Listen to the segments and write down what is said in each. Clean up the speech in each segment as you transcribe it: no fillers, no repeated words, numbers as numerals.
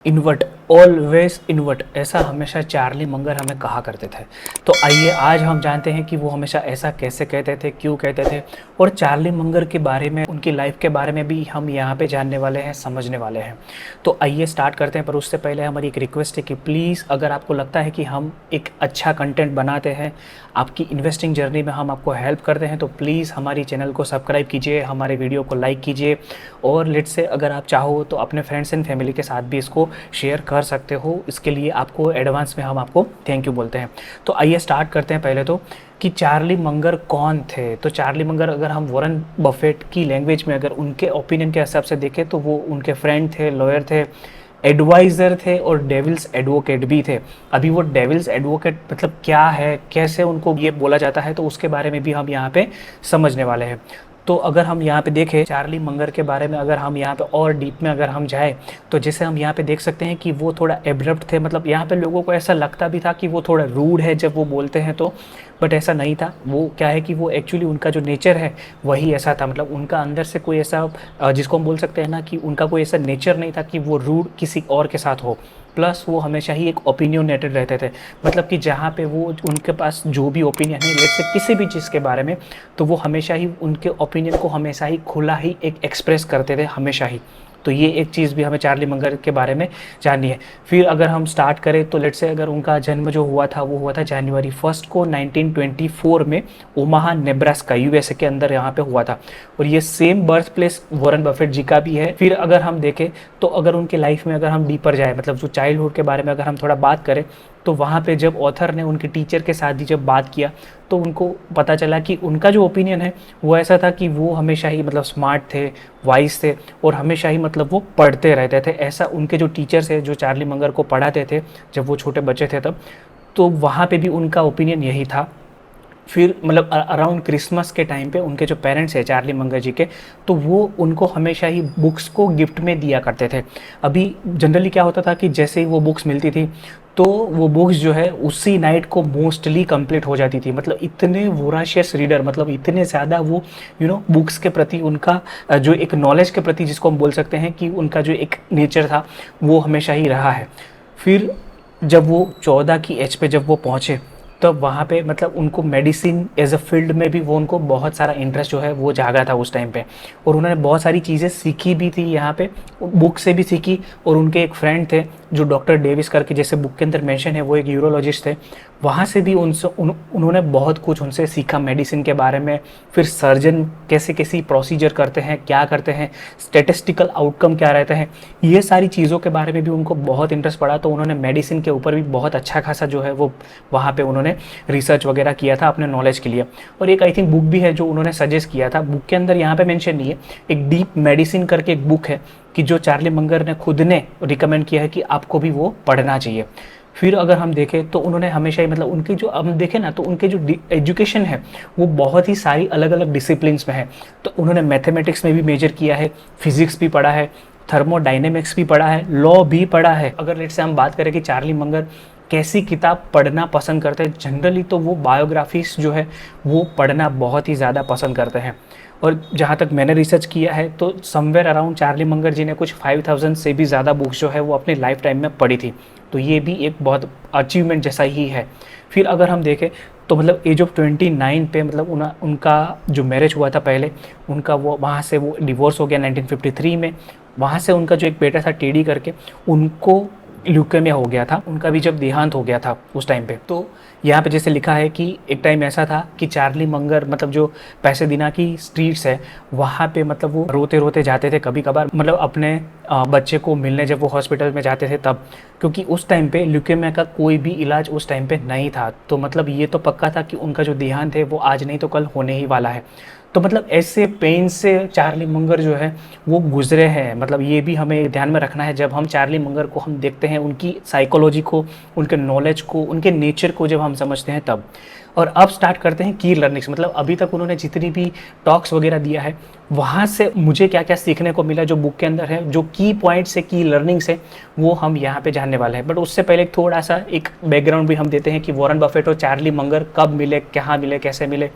Invert, always invert, ऐसा हमेशा Charlie Munger हमें कहा करते थे। तो आइए आज हम जानते हैं कि वो हमेशा ऐसा कैसे कहते थे, क्यों कहते थे, और चार्ली मंगर के बारे में, उनकी लाइफ के बारे में भी हम यहाँ पे जानने वाले हैं, समझने वाले हैं। तो आइए स्टार्ट करते हैं। पर उससे पहले हमारी एक रिक्वेस्ट है कि प्लीज़ अगर आपको लगता है कि हम एक अच्छा कंटेंट बनाते हैं, आपकी इन्वेस्टिंग जर्नी में हम आपको हेल्प करते हैं, तो प्लीज़ हमारी चैनल को सब्सक्राइब कीजिए, हमारे वीडियो को लाइक कीजिए, और लेट से अगर आप चाहो तो अपने फ्रेंड्स एंड फैमिली के साथ भी इसको शेयर कर सकते हो। इसके लिए आपको एडवांस में हम आपको थैंक यू बोलते हैं। तो आइए स्टार्ट करते हैं पहले तो कि चार्ली मंगर कौन थे। तो चार्ली मंगर अगर हम वॉरेन बफेट की लैंग्वेज में अगर उनके ओपिनियन के हिसाब से देखें तो वो उनके फ्रेंड थे, लॉयर थे, एडवाइज़र थे और डेविल्स एडवोकेट भी थे। अभी वो डेविल्स एडवोकेट मतलब क्या है, कैसे उनको ये बोला जाता है, तो उसके बारे में भी हम यहाँ पे समझने वाले हैं। तो अगर हम यहाँ पे देखें चार्ली मंगर के बारे में, अगर हम यहाँ पे और डीप में अगर हम जाएँ तो जैसे हम यहाँ पे देख सकते हैं कि वो थोड़ा एब्रप्ट थे। मतलब यहाँ पे लोगों को ऐसा लगता भी था कि वो थोड़ा रूड है जब वो बोलते हैं तो, बट ऐसा नहीं था। वो क्या है कि वो एक्चुअली उनका जो नेचर है वही ऐसा था। मतलब उनका अंदर से कोई ऐसा जिसको हम बोल सकते हैं ना कि उनका कोई ऐसा नेचर नहीं था कि वो रूड किसी और के साथ हो। प्लस वो हमेशा ही एक ओपिनियनेटेड रहते थे। मतलब कि जहाँ पे वो उनके पास जो भी ओपिनियन है लेट्स से किसी भी चीज़ के बारे में, तो वो हमेशा ही उनके ओपिनियन को हमेशा ही खुला ही एक एक्सप्रेस करते थे हमेशा ही। तो ये एक चीज़ भी हमें चार्ली मंगर के बारे में जाननी है। फिर अगर हम स्टार्ट करें तो लेट्स से अगर उनका जन्म जो हुआ था वो हुआ था जनवरी 1 को 1924 में ओमाहा नेब्रास्का यूएसए के अंदर यहाँ पे हुआ था। और ये same birth place Warren Buffett ji का भी है। फिर अगर हम देखें तो अगर उनके लाइफ में अगर हम डीपर जाए, मतलब जो चाइल्डहुड के बारे में अगर हम थोड़ा बात करें, तो वहाँ पे जब ऑथर ने उनके टीचर के साथ ही जब बात किया तो उनको पता चला कि उनका जो ओपिनियन है वो ऐसा था कि वो हमेशा ही मतलब स्मार्ट थे, वाइज थे, और हमेशा ही मतलब वो पढ़ते रहते थे। ऐसा उनके जो टीचर्स है जो चार्ली मंगर को पढ़ाते थे जब वो छोटे बच्चे थे तब, तो वहाँ पे भी उनका ओपिनियन यही था। फिर मतलब अराउंड क्रिसमस के टाइम पे उनके जो पेरेंट्स हैं चार्ली मंगर जी के, तो वो उनको हमेशा ही बुक्स को गिफ्ट में दिया करते थे। अभी जनरली क्या होता था कि जैसे ही वो बुक्स मिलती थी तो वो बुक्स जो है उसी नाइट को मोस्टली कंप्लीट हो जाती थी। मतलब इतने वोराशियस रीडर, मतलब इतने ज़्यादा वो बुक्स के प्रति उनका जो एक नॉलेज के प्रति जिसको हम बोल सकते हैं कि उनका जो एक नेचर था वो हमेशा ही रहा है। फिर जब वो 14 की एज पे जब वो पहुँचे तब वहाँ पे मतलब उनको मेडिसिन एज अ फील्ड में भी वो उनको बहुत सारा इंटरेस्ट जो है वो जागा था उस टाइम पे। और उन्होंने बहुत सारी चीज़ें सीखी भी थी यहाँ पे, बुक से भी सीखी। और उनके एक फ्रेंड थे जो डॉक्टर डेविस करके, जैसे बुक के अंदर मेंशन है, वो एक यूरोलॉजिस्ट थे, वहाँ से भी उन्होंने बहुत कुछ उनसे सीखा मेडिसिन के बारे में। फिर सर्जन कैसे कैसी प्रोसीजर करते हैं, क्या करते हैं, स्टेटिस्टिकल आउटकम क्या रहते हैं, ये सारी चीज़ों के बारे में भी उनको बहुत इंटरेस्ट पड़ा। तो उन्होंने मेडिसिन के ऊपर भी बहुत अच्छा खासा जो है वो वहाँ पे उन्होंने रिसर्च वगैरह किया था अपने नॉलेज के लिए। और एक आई थिंक बुक भी है जो उन्होंने सजेस्ट किया था, बुक के अंदर यहाँ पे मेंशन नहीं है, एक डीप मेडिसिन करके एक बुक है कि जो चार्ली मंगर ने खुद ने रिकमेंड किया है कि आपको भी वो पढ़ना चाहिए। फिर अगर हम देखें तो उन्होंने हमेशा ही मतलब उनकी जो हम देखें ना तो उनके जो एजुकेशन है वो बहुत ही सारी अलग अलग डिसिप्लिन्स में है। तो उन्होंने मैथमेटिक्स में भी मेजर किया है, फिजिक्स भी पढ़ा है, थर्मोडाइनेमिक्स भी पढ़ा है, लॉ भी पढ़ा है। अगर लेट से हम बात करें कि चार्ली मंगर कैसी किताब पढ़ना पसंद करते हैं, जनरली तो वो बायोग्राफीज जो है वो पढ़ना बहुत ही ज़्यादा पसंद करते हैं। और जहाँ तक मैंने रिसर्च किया है तो समवेयर अराउंड चार्ली मंगर जी ने कुछ 5000 से भी ज़्यादा बुक्स जो है वो अपने लाइफ टाइम में पढ़ी थी। तो ये भी एक बहुत अचीवमेंट जैसा ही है। फिर अगर हम देखें तो मतलब एज ऑफ 29 पे मतलब उनका जो मैरिज हुआ था पहले, उनका वो वहाँ से वो डिवोर्स हो गया 1953 में। वहाँ से उनका जो एक बेटा था टेडी करके, उनको ल्यूकेमिया हो गया था, उनका भी जब देहांत हो गया था उस टाइम पे। तो यहाँ पे जैसे लिखा है कि एक टाइम ऐसा था कि चार्ली मंगर मतलब जो पैसेडीना की स्ट्रीट्स है वहाँ पे मतलब वो रोते रोते जाते थे कभी कभार, मतलब अपने बच्चे को मिलने जब वो हॉस्पिटल में जाते थे तब, क्योंकि उस टाइम पे ल्यूकेमिया का कोई भी इलाज उस टाइम पे नहीं था। तो मतलब ये तो पक्का था कि उनका जो देहांत है वो आज नहीं तो कल होने ही वाला है। तो मतलब ऐसे पेन से चार्ली मंगर जो है वो गुजरे हैं। मतलब ये भी हमें ध्यान में रखना है जब हम चार्ली मंगर को हम देखते हैं, उनकी साइकोलॉजी को, उनके नॉलेज को, उनके नेचर को जब हम समझते हैं तब। और अब स्टार्ट करते हैं की लर्निंग्स। मतलब अभी तक उन्होंने जितनी भी टॉक्स वगैरह दिया है वहाँ से मुझे क्या क्या सीखने को मिला, जो बुक के अंदर है, जो की पॉइंट्स है, की लर्निंग्स है, वो हम यहाँ पे जानने वाले हैं। बट उससे पहले थोड़ा सा एक बैकग्राउंड भी हम देते हैं कि वॉरेन बफेट और चार्ली मंगर कब मिले, कहाँ मिले, कैसे मिले।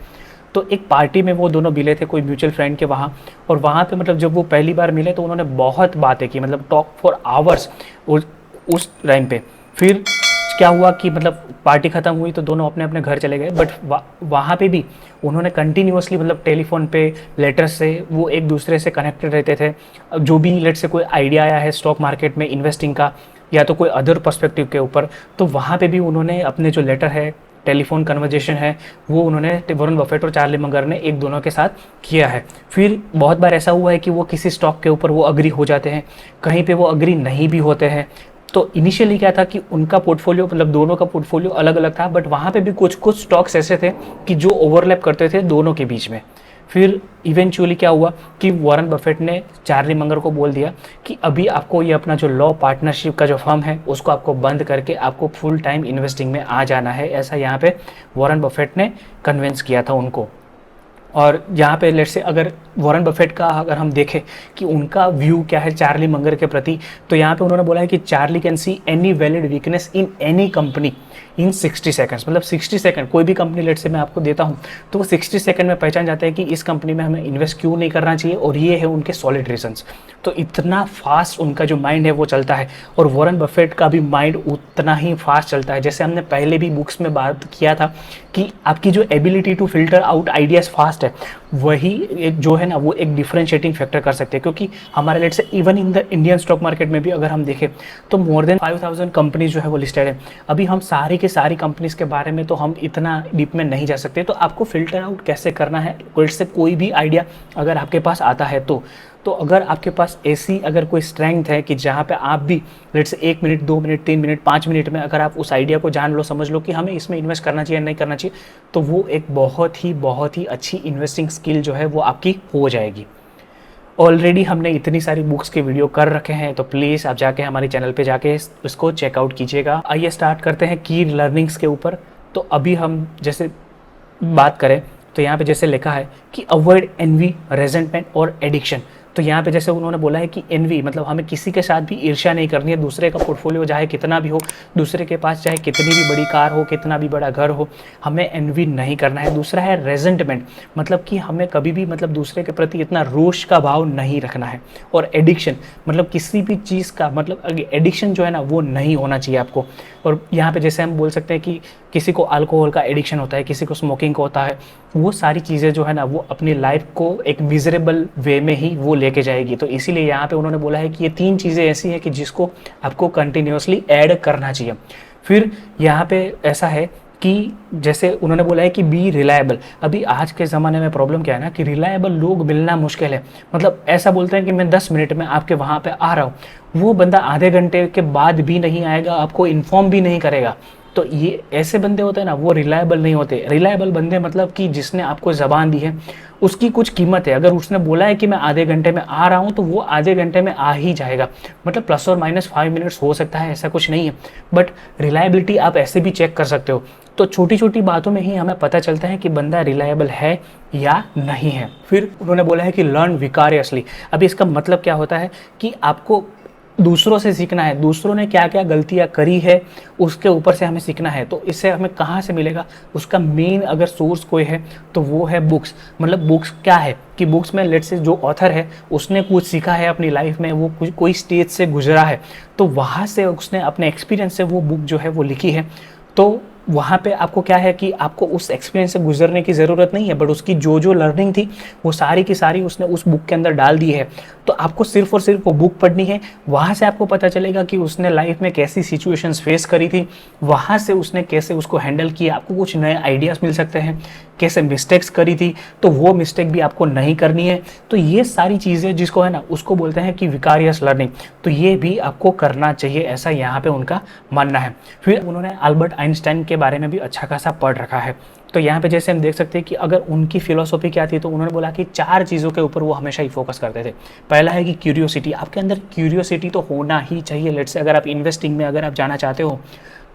तो एक पार्टी में वो दोनों मिले थे, कोई म्यूचुअल फ्रेंड के वहाँ, और वहाँ पे मतलब जब वो पहली बार मिले तो उन्होंने बहुत बातें की, मतलब टॉक फॉर आवर्स उस टाइम पे। फिर क्या हुआ कि मतलब पार्टी ख़त्म हुई तो दोनों अपने अपने घर चले गए, बट वहाँ पे भी उन्होंने कंटिन्यूअसली मतलब टेलीफोन पे, लेटर से वो एक दूसरे से कनेक्टेड रहते थे। जो भी लेट से कोई आइडिया आया है स्टॉक मार्केट में इन्वेस्टिंग का या तो कोई अदर पर्सपेक्टिव के ऊपर, तो वहाँ पे भी उन्होंने अपने जो लेटर है, टेलीफोन कन्वर्जेशन है, वो उन्होंने वॉरेन बफेट और चार्ली मंगर ने एक दोनों के साथ किया है। फिर बहुत बार ऐसा हुआ है कि वो किसी स्टॉक के ऊपर वो अग्री हो जाते हैं, कहीं पे वो अग्री नहीं भी होते हैं। तो इनिशियली क्या था कि उनका पोर्टफोलियो, मतलब दोनों का पोर्टफोलियो अलग अलग था, बट वहाँ पे भी कुछ कुछ स्टॉक्स ऐसे थे कि जो ओवरलैप करते थे दोनों के बीच में। फिर इवेंचुअली क्या हुआ कि वॉरेन बफेट ने चार्ली मंगर को बोल दिया कि अभी आपको ये अपना जो लॉ पार्टनरशिप का जो फर्म है उसको आपको बंद करके आपको फुल टाइम इन्वेस्टिंग में आ जाना है, ऐसा यहाँ पे वॉरेन बफेट ने कन्विंस किया था उनको। और यहाँ पे लेट्स से अगर वॉरेन बफेट का अगर हम देखें कि उनका व्यू क्या है चार्ली मंगर के प्रति, तो यहाँ पे उन्होंने बोला है कि Charlie can see any valid weakness in any company in 60 seconds. मतलब 60 सेकंड कोई भी कंपनी लेट से मैं आपको देता हूँ तो वो 60 सेकंड में पहचान जाते हैं कि इस कंपनी में हमें इन्वेस्ट क्यों नहीं करना चाहिए, और ये है उनके सॉलिड रीजंस। तो इतना फास्ट उनका जो माइंड है वो चलता है, और वॉरेन बफेट का भी माइंड उतना ही फास्ट चलता है। जैसे हमने पहले भी बुक्स में बात किया था कि आपकी जो ability to filter out ideas fast है, वही एक जो है ना वो एक डिफरेंशिएटिंग फैक्टर कर सकते हैं। क्योंकि हमारे लेट से even in the Indian stock market में भी अगर हम देखें तो मोर देन 5000 कंपनीज जो है वो लिस्टेड है। अभी हम सारी के सारी कंपनीज के बारे में तो हम इतना डीप में नहीं जा सकते, तो आपको फिल्टर आउट कैसे करना है, से कोई भी आइडिया अगर आपके पास आता है तो अगर आपके पास ऐसी अगर कोई स्ट्रेंथ है कि जहाँ पे आप भी लेट से 1 मिनट, 2 मिनट, 3 मिनट, 5 मिनट में अगर आप उस आइडिया को जान लो, समझ लो कि हमें इसमें इन्वेस्ट करना चाहिए नहीं करना चाहिए, तो वो एक बहुत ही अच्छी इन्वेस्टिंग स्किल जो है वो आपकी हो जाएगी। ऑलरेडी हमने इतनी सारी बुक्स के वीडियो कर रखे हैं, तो प्लीज़ आप जाके हमारे चैनल पे जाके इसको चेकआउट कीजिएगा। आइए स्टार्ट करते हैं की लर्निंग्स के ऊपर। तो अभी हम जैसे बात करें तो यहाँ पे जैसे लिखा है कि अवॉइड एनवी, रेजेंटमेंट और एडिक्शन। तो यहाँ पे जैसे उन्होंने बोला है कि एनवी मतलब हमें किसी के साथ भी ईर्ष्या नहीं करनी है, दूसरे का पोर्टफोलियो चाहे कितना भी हो, दूसरे के पास चाहे कितनी भी बड़ी कार हो, कितना भी बड़ा घर हो, हमें एनवी नहीं करना है। दूसरा है रेजेंटमेंट, मतलब कि हमें कभी भी मतलब दूसरे के प्रति इतना रोष का भाव नहीं रखना है। और एडिक्शन मतलब किसी भी चीज़ का मतलब एडिक्शन जो है ना वो नहीं होना चाहिए आपको। और यहाँ पे जैसे हम बोल सकते हैं कि किसी को अल्कोहल का एडिक्शन होता है, किसी को स्मोकिंग का होता है, वो सारी चीज़ें जो है ना वो अपनी लाइफ को एक मिजरेबल वे में ही वो लेके जाएगी। तो इसीलिए यहाँ पे उन्होंने बोला है कि ये 3 चीज़ें ऐसी हैं कि जिसको आपको कंटिन्यूसली ऐड करना चाहिए। फिर यहाँ पे ऐसा है कि जैसे उन्होंने बोला है कि बी रिलायबल। अभी आज के ज़माने में प्रॉब्लम क्या है ना कि रिलायबल लोग मिलना मुश्किल है। मतलब ऐसा बोलते हैं कि मैं 10 मिनट में आपके वहाँ पे आ रहा हूँ, वो बंदा आधे घंटे के बाद भी नहीं आएगा, आपको इन्फॉर्म भी नहीं करेगा। तो ये ऐसे बंदे होते हैं ना वो रिलायबल नहीं होते। रिलायबल बंदे मतलब कि जिसने आपको ज़बान दी है उसकी कुछ कीमत है। अगर उसने बोला है कि मैं आधे घंटे में आ रहा हूँ तो वो आधे घंटे में आ ही जाएगा। मतलब प्लस और माइनस 5 मिनट्स हो सकता है, ऐसा कुछ नहीं है, बट रिलायबिलिटी आप ऐसे भी चेक कर सकते हो। तो छोटी छोटी बातों में ही हमें पता चलता है कि बंदा रिलायबल है या नहीं है। फिर उन्होंने बोला है कि लर्न विकारियसली। अभी इसका मतलब क्या होता है कि आपको दूसरों से सीखना है, दूसरों ने क्या क्या गलतियां करी है उसके ऊपर से हमें सीखना है। तो इससे हमें कहाँ से मिलेगा, उसका मेन अगर सोर्स कोई है तो वो है बुक्स। मतलब बुक्स क्या है कि बुक्स में लेट से जो ऑथर है उसने कुछ सीखा है अपनी लाइफ में, वो कोई स्टेज से गुजरा है, तो वहाँ से उसने अपने एक्सपीरियंस से वो बुक जो है वो लिखी है। तो वहाँ पे आपको क्या है कि आपको उस एक्सपीरियंस से गुजरने की ज़रूरत नहीं है, बट उसकी जो जो लर्निंग थी वो सारी की सारी उसने उस बुक के अंदर डाल दी है। तो आपको सिर्फ और सिर्फ वो बुक पढ़नी है, वहाँ से आपको पता चलेगा कि उसने लाइफ में कैसी सिचुएशंस फेस करी थी, वहाँ से उसने कैसे उसको हैंडल किया, आपको कुछ नए आइडियाज़ मिल सकते हैं, कैसे मिस्टेक्स करी थी तो वो मिस्टेक भी आपको नहीं करनी है। तो ये सारी चीज़ें जिसको है ना उसको बोलते हैं कि विकारियस लर्निंग, तो ये भी आपको करना चाहिए, ऐसा यहाँ पे उनका मानना है। फिर उन्होंने अल्बर्ट आइंस्टाइन के बारे में भी अच्छा खासा पढ़ रखा है। तो यहाँ पे जैसे हम देख सकते हैं कि अगर उनकी फिलोसॉफी क्या थी, तो उन्होंने बोला कि 4 चीज़ों के ऊपर वो हमेशा ही फोकस करते थे। पहला है कि क्यूरियोसिटी, आपके अंदर क्यूरियोसिटी तो होना ही चाहिए। लेट्स से अगर आप इन्वेस्टिंग में अगर आप जाना चाहते हो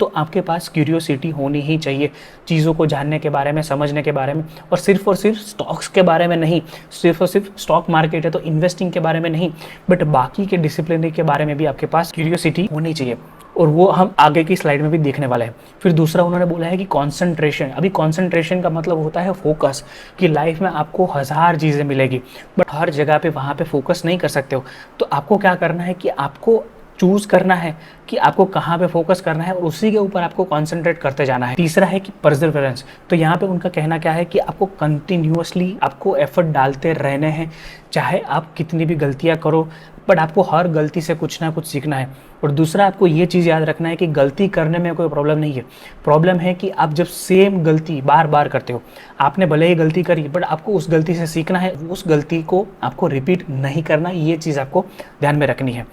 तो आपके पास क्यूरियोसिटी होनी ही चाहिए, चीज़ों को जानने के बारे में, समझने के बारे में। और सिर्फ स्टॉक्स के बारे में नहीं, सिर्फ और सिर्फ स्टॉक मार्केट है तो इन्वेस्टिंग के बारे में नहीं, बट बाकी के डिसिप्लिन के बारे में भी आपके पास क्यूरियोसिटी होनी चाहिए। और वो हम आगे की स्लाइड में भी देखने वाले हैं। फिर दूसरा उन्होंने बोला है कि कॉन्सेंट्रेशन। अभी कॉन्सेंट्रेशन का मतलब होता है फोकस, कि लाइफ में आपको हज़ार चीज़ें मिलेगी बट हर जगह पे वहाँ पे फोकस नहीं कर सकते हो। तो आपको क्या करना है कि आपको चूज़ करना है कि आपको कहाँ पे फोकस करना है और उसी के ऊपर आपको कॉन्सेंट्रेट करते जाना है। तीसरा है कि परसिवरेंस। तो यहाँ पे उनका कहना क्या है कि आपको कंटिन्यूअसली आपको एफर्ट डालते रहने हैं, चाहे आप कितनी भी गलतियाँ करो बट आपको हर गलती से कुछ ना कुछ सीखना है। और दूसरा आपको ये चीज़ याद रखना है कि गलती करने में कोई प्रॉब्लम नहीं है, प्रॉब्लम है कि आप जब सेम गलती बार बार करते हो। आपने भले ही गलती करी बट आपको उस गलती से सीखना है, उस गलती को आपको रिपीट नहीं करना, ये चीज़ आपको ध्यान में रखनी है।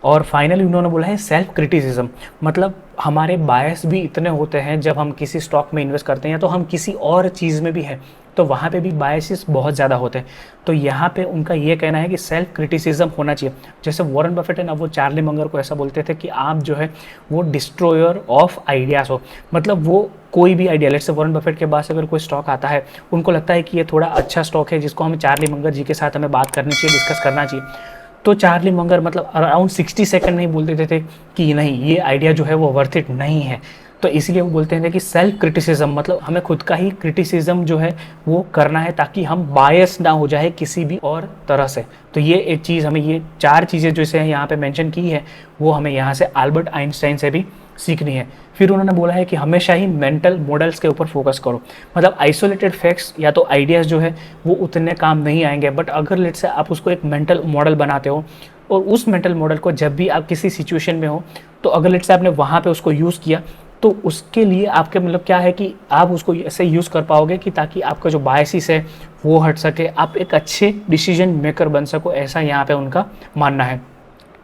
और फाइनली उन्होंने बोला है सेल्फ क्रिटिसिज्म। मतलब हमारे बायस भी इतने होते हैं, जब हम किसी स्टॉक में इन्वेस्ट करते हैं तो हम किसी और चीज़ में भी हैं, तो वहाँ पे भी बायसेस बहुत ज़्यादा होते हैं। तो यहाँ पे उनका ये कहना है कि सेल्फ क्रिटिसिज्म होना चाहिए। जैसे वॉरेन बफेट है ना, वो चार्ली मंगर को ऐसा बोलते थे कि आप जो है वो डिस्ट्रॉयर ऑफ आइडियाज़ हो। मतलब वो कोई भी idea, let's say Warren Buffett के पास अगर कोई स्टॉक आता है, उनको लगता है कि ये थोड़ा अच्छा स्टॉक है जिसको हम चार्ली मंगर जी के साथ हमें बात करनी चाहिए, डिस्कस करना चाहिए, तो चार्ली मंगर मतलब अराउंड 60 सेकंड नहीं बोल देते थे कि नहीं, ये आइडिया जो है वो वर्थ इट नहीं है। तो इसलिए वो बोलते हैं कि सेल्फ क्रिटिसिज्म, मतलब हमें खुद का ही क्रिटिसिज्म जो है वो करना है ताकि हम बायस ना हो जाए किसी भी और तरह से। तो ये एक चीज़ हमें, ये 4 चीज़ें जो इसे यहाँ पे मेंशन की है वो हमें यहाँ से अल्बर्ट आइंस्टाइन से भी सीखनी है। फिर उन्होंने बोला है कि हमेशा ही मेंटल मॉडल्स के ऊपर फोकस करो। मतलब आइसोलेटेड फैक्ट्स या तो आइडियाज़ जो है वो उतने काम नहीं आएंगे, बट अगर लेट्स से आप उसको एक मेंटल मॉडल बनाते हो और उस मेंटल मॉडल को जब भी आप किसी सिचुएशन में हो, तो अगर लेट्स से आपने वहाँ पे उसको यूज़ किया, तो उसके लिए आपके मतलब क्या है कि आप उसको ऐसे यूज़ कर पाओगे कि ताकि आपका जो बायसिस है वो हट सके, आप एक अच्छे डिसीजन मेकर बन सको, ऐसा यहाँ पे उनका मानना है।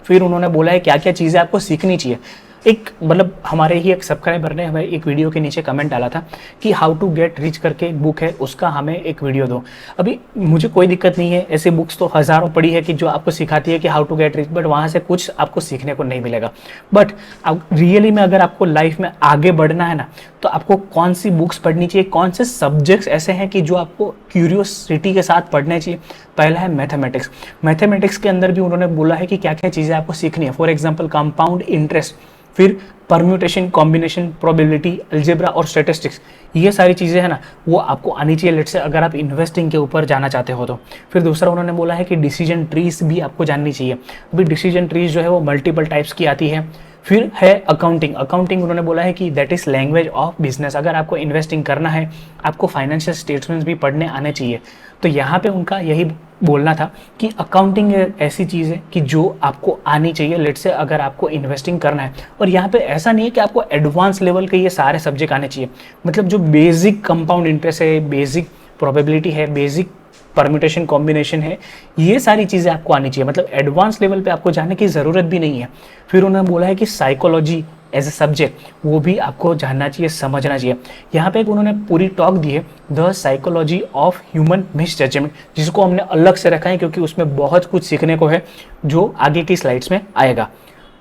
फिर उन्होंने बोला है क्या क्या चीज़ें आपको सीखनी चाहिए। एक मतलब हमारे ही एक सब्सक्राइबर ने हमें एक वीडियो के नीचे कमेंट डाला था कि हाउ टू गेट रिच करके एक बुक है, उसका हमें एक वीडियो दो। अभी मुझे कोई दिक्कत नहीं है, ऐसी बुक्स तो हज़ारों पड़ी है कि जो आपको सिखाती है कि how to get rich, but वहाँ से कुछ आपको सीखने को नहीं मिलेगा। बट अब रियली में अगर आपको लाइफ में आगे बढ़ना है ना, तो आपको कौन सी बुक्स पढ़नी चाहिए, कौन से सब्जेक्ट्स ऐसे हैं कि जो आपको क्यूरियोसिटी के साथ पढ़ने चाहिए। पहला है मैथमेटिक्स। मैथमेटिक्स के अंदर भी उन्होंने बोला है कि क्या क्या चीज़ें आपको सीखनी है। फॉर एग्जाम्पल कंपाउंड इंटरेस्ट, फिर परम्यूटेशन, कॉम्बिनेशन, प्रोबेबिलिटी, अलजेब्रा और स्टैटिस्टिक्स, ये सारी चीज़ें हैं ना वो आपको आनी चाहिए लेट्स से अगर आप इन्वेस्टिंग के ऊपर जाना चाहते हो तो। फिर दूसरा उन्होंने बोला है कि डिसीजन ट्रीज भी आपको जाननी चाहिए। अभी डिसीजन ट्रीज जो है वो मल्टीपल टाइप्स की आती है। फिर है अकाउंटिंग। अकाउंटिंग उन्होंने बोला है कि that is language of business. अगर आपको इन्वेस्टिंग करना है, आपको फाइनेंशियल स्टेटमेंट्स भी पढ़ने आने चाहिए। तो यहाँ पे उनका यही बोलना था कि अकाउंटिंग ऐसी चीज़ है कि जो आपको आनी चाहिए लेट्स से अगर आपको इन्वेस्टिंग करना है। और यहाँ पे ऐसा नहीं है कि आपको एडवांस लेवल के ये सारे सब्जेक्ट आने चाहिए। मतलब जो बेसिक कंपाउंड इंटरेस्ट है, बेसिक प्रोबेबिलिटी है, बेसिक परम्यूटेशन कॉम्बिनेशन है, ये सारी चीज़ें आपको आनी चाहिए। मतलब एडवांस लेवल पे आपको जाने की ज़रूरत भी नहीं है। फिर उन्होंने बोला है कि साइकोलॉजी एज ए सब्जेक्ट वो भी आपको जानना चाहिए, समझना चाहिए। यहाँ पे एक उन्होंने पूरी टॉक दी है, the psychology of human misjudgement, जिसको हमने अलग से रखा है क्योंकि उसमें बहुत कुछ सीखने को है जो आगे की स्लाइड्स में आएगा।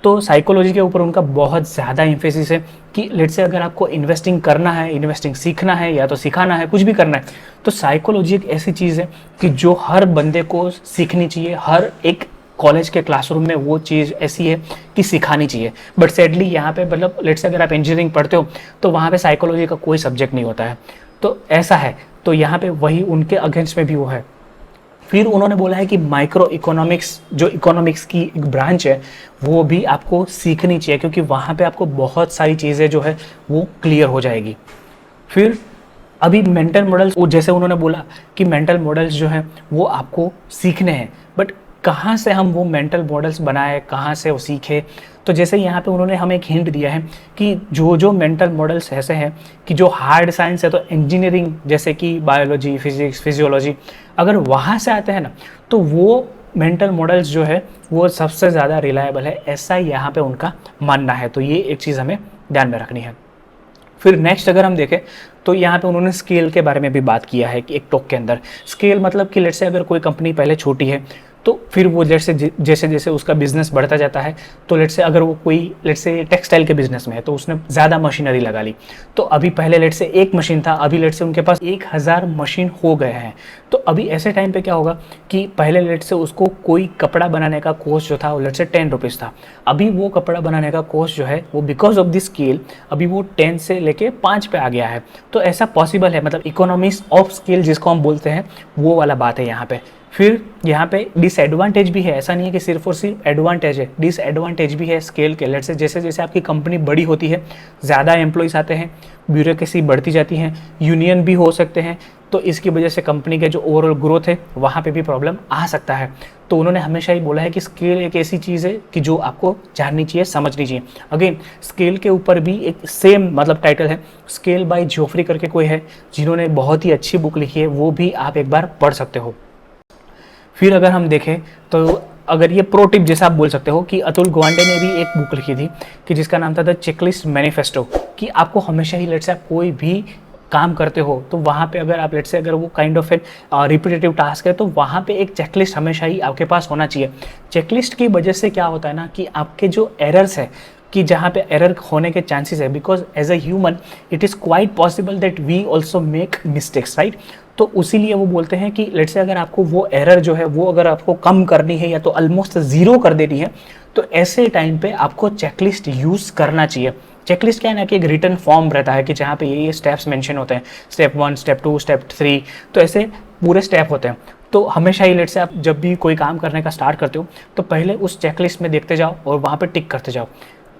तो साइकोलॉजी के ऊपर उनका बहुत ज़्यादा एम्फेसिस है कि लेट्स से अगर आपको इन्वेस्टिंग करना है, इन्वेस्टिंग सीखना है या तो सिखाना है, कुछ भी करना है, तो साइकोलॉजी एक ऐसी चीज़ है कि जो हर बंदे को सीखनी चाहिए। हर एक कॉलेज के क्लासरूम में वो चीज़ ऐसी है कि सिखानी चाहिए। बट सैडली यहाँ पे मतलब लेट्स से अगर आप इंजीनियरिंग पढ़ते हो तो वहाँ पे साइकोलॉजी का कोई सब्जेक्ट नहीं होता है, तो ऐसा है। तो यहाँ पे वही उनके अगेंस्ट में भी वो है। फिर उन्होंने बोला है कि माइक्रो इकोनॉमिक्स, जो इकोनॉमिक्स की एक ब्रांच है, वो भी आपको सीखनी चाहिए क्योंकि वहाँ पे आपको बहुत सारी चीज़ें जो है वो क्लियर हो जाएगी। फिर अभी मेंटल मॉडल्स, वो जैसे उन्होंने बोला कि मेंटल मॉडल्स जो हैं वो आपको सीखने हैं, बट कहाँ से हम वो मेंटल मॉडल्स बनाए, कहाँ से वो सीखे। तो जैसे यहाँ पे उन्होंने हमें एक हिंट दिया है कि जो मेंटल मॉडल्स ऐसे हैं कि जो हार्ड साइंस है, तो इंजीनियरिंग जैसे कि बायोलॉजी, फिजिक्स, फिजियोलॉजी, अगर वहाँ से आते हैं ना तो वो मेंटल मॉडल्स जो है वो सबसे ज़्यादा रिलायबल है, ऐसा यहाँ पे उनका मानना है। तो ये एक चीज़ हमें ध्यान में रखनी है। फिर नेक्स्ट अगर हम देखें तो यहाँ पे उन्होंने स्केल के बारे में भी बात किया है कि एक टॉक के अंदर स्केल मतलब कि लेट्स से अगर कोई कंपनी पहले छोटी है तो फिर वो जैसे जैसे जैसे उसका बिजनेस बढ़ता जाता है, तो लेट्स से अगर वो कोई लेट्स से टेक्सटाइल के बिजनेस में है तो उसने ज़्यादा मशीनरी लगा ली। तो अभी पहले लेट्स से एक मशीन था, अभी लेट्स से उनके पास 1000 मशीन हो गए हैं। तो अभी ऐसे टाइम पे क्या होगा कि पहले लेट्स से उसको कोई कपड़ा बनाने का कोस्ट जो था वो लेट्स से 10 रुपीज़ था, अभी वो कपड़ा बनाने का कोस्ट जो है वो बिकॉज ऑफ दिस स्केल अभी वो 10 से लेके 5 पे आ गया है। तो ऐसा पॉसिबल है, मतलब इकोनॉमिक्स ऑफ स्केल जिसको हम बोलते हैं वो वाला बात है यहाँ पे। फिर यहाँ पे डिसएडवांटेज भी है, ऐसा नहीं है कि सिर्फ और सिर्फ एडवांटेज है, डिसएडवांटेज भी है स्केल के। लेट्स से जैसे जैसे आपकी कंपनी बड़ी होती है, ज़्यादा एम्प्लॉइज आते हैं, ब्यूरोक्रेसी बढ़ती जाती है, यूनियन भी हो सकते हैं, तो इसकी वजह से कंपनी के जो ओवरऑल ग्रोथ है वहाँ पे भी प्रॉब्लम आ सकता है। तो उन्होंने हमेशा ही बोला है कि स्केल एक ऐसी चीज़ है कि जो आपको जाननी चाहिए, समझनी चाहिए। अगेन स्केल के ऊपर भी एक सेम मतलब टाइटल है, स्केल बाय जोफ्री करके कोई है जिन्होंने बहुत ही अच्छी बुक लिखी है, वो भी आप एक बार पढ़ सकते हो। फिर अगर हम देखें तो अगर ये प्रो टिप जैसा आप बोल सकते हो कि अतुल गवांडे ने भी एक बुक लिखी थी कि जिसका नाम था द चेकलिस्ट मैनिफेस्टो, कि आपको हमेशा ही लेट्स से आप कोई भी काम करते हो तो वहाँ पे अगर आप लेट्स से अगर वो kind of an repetitive task है तो वहाँ पे एक चेकलिस्ट हमेशा ही आपके पास होना चाहिए। चेकलिस्ट की वजह से क्या होता है ना कि आपके जो एरर्स है, कि जहाँ पे एरर होने के चांसेस है, because as a human it is quite possible that we also make mistakes, right. तो उसीलिए वो बोलते हैं कि लेट्स से अगर आपको वो एरर जो है वो अगर आपको कम करनी है या तो ऑलमोस्ट ज़ीरो कर देनी है, तो ऐसे टाइम पे आपको चेकलिस्ट यूज़ करना चाहिए। चेकलिस्ट क्या है ना कि एक रिटन फॉर्म रहता है कि जहाँ पे ये स्टेप्स मेंशन होते हैं, स्टेप 1, स्टेप 2, स्टेप 3, तो ऐसे पूरे स्टेप होते हैं। तो हमेशा ही लेट्स से आप जब भी कोई काम करने का स्टार्ट करते हो तो पहले उस चेकलिस्ट में देखते जाओ और वहाँ पे टिक करते जाओ।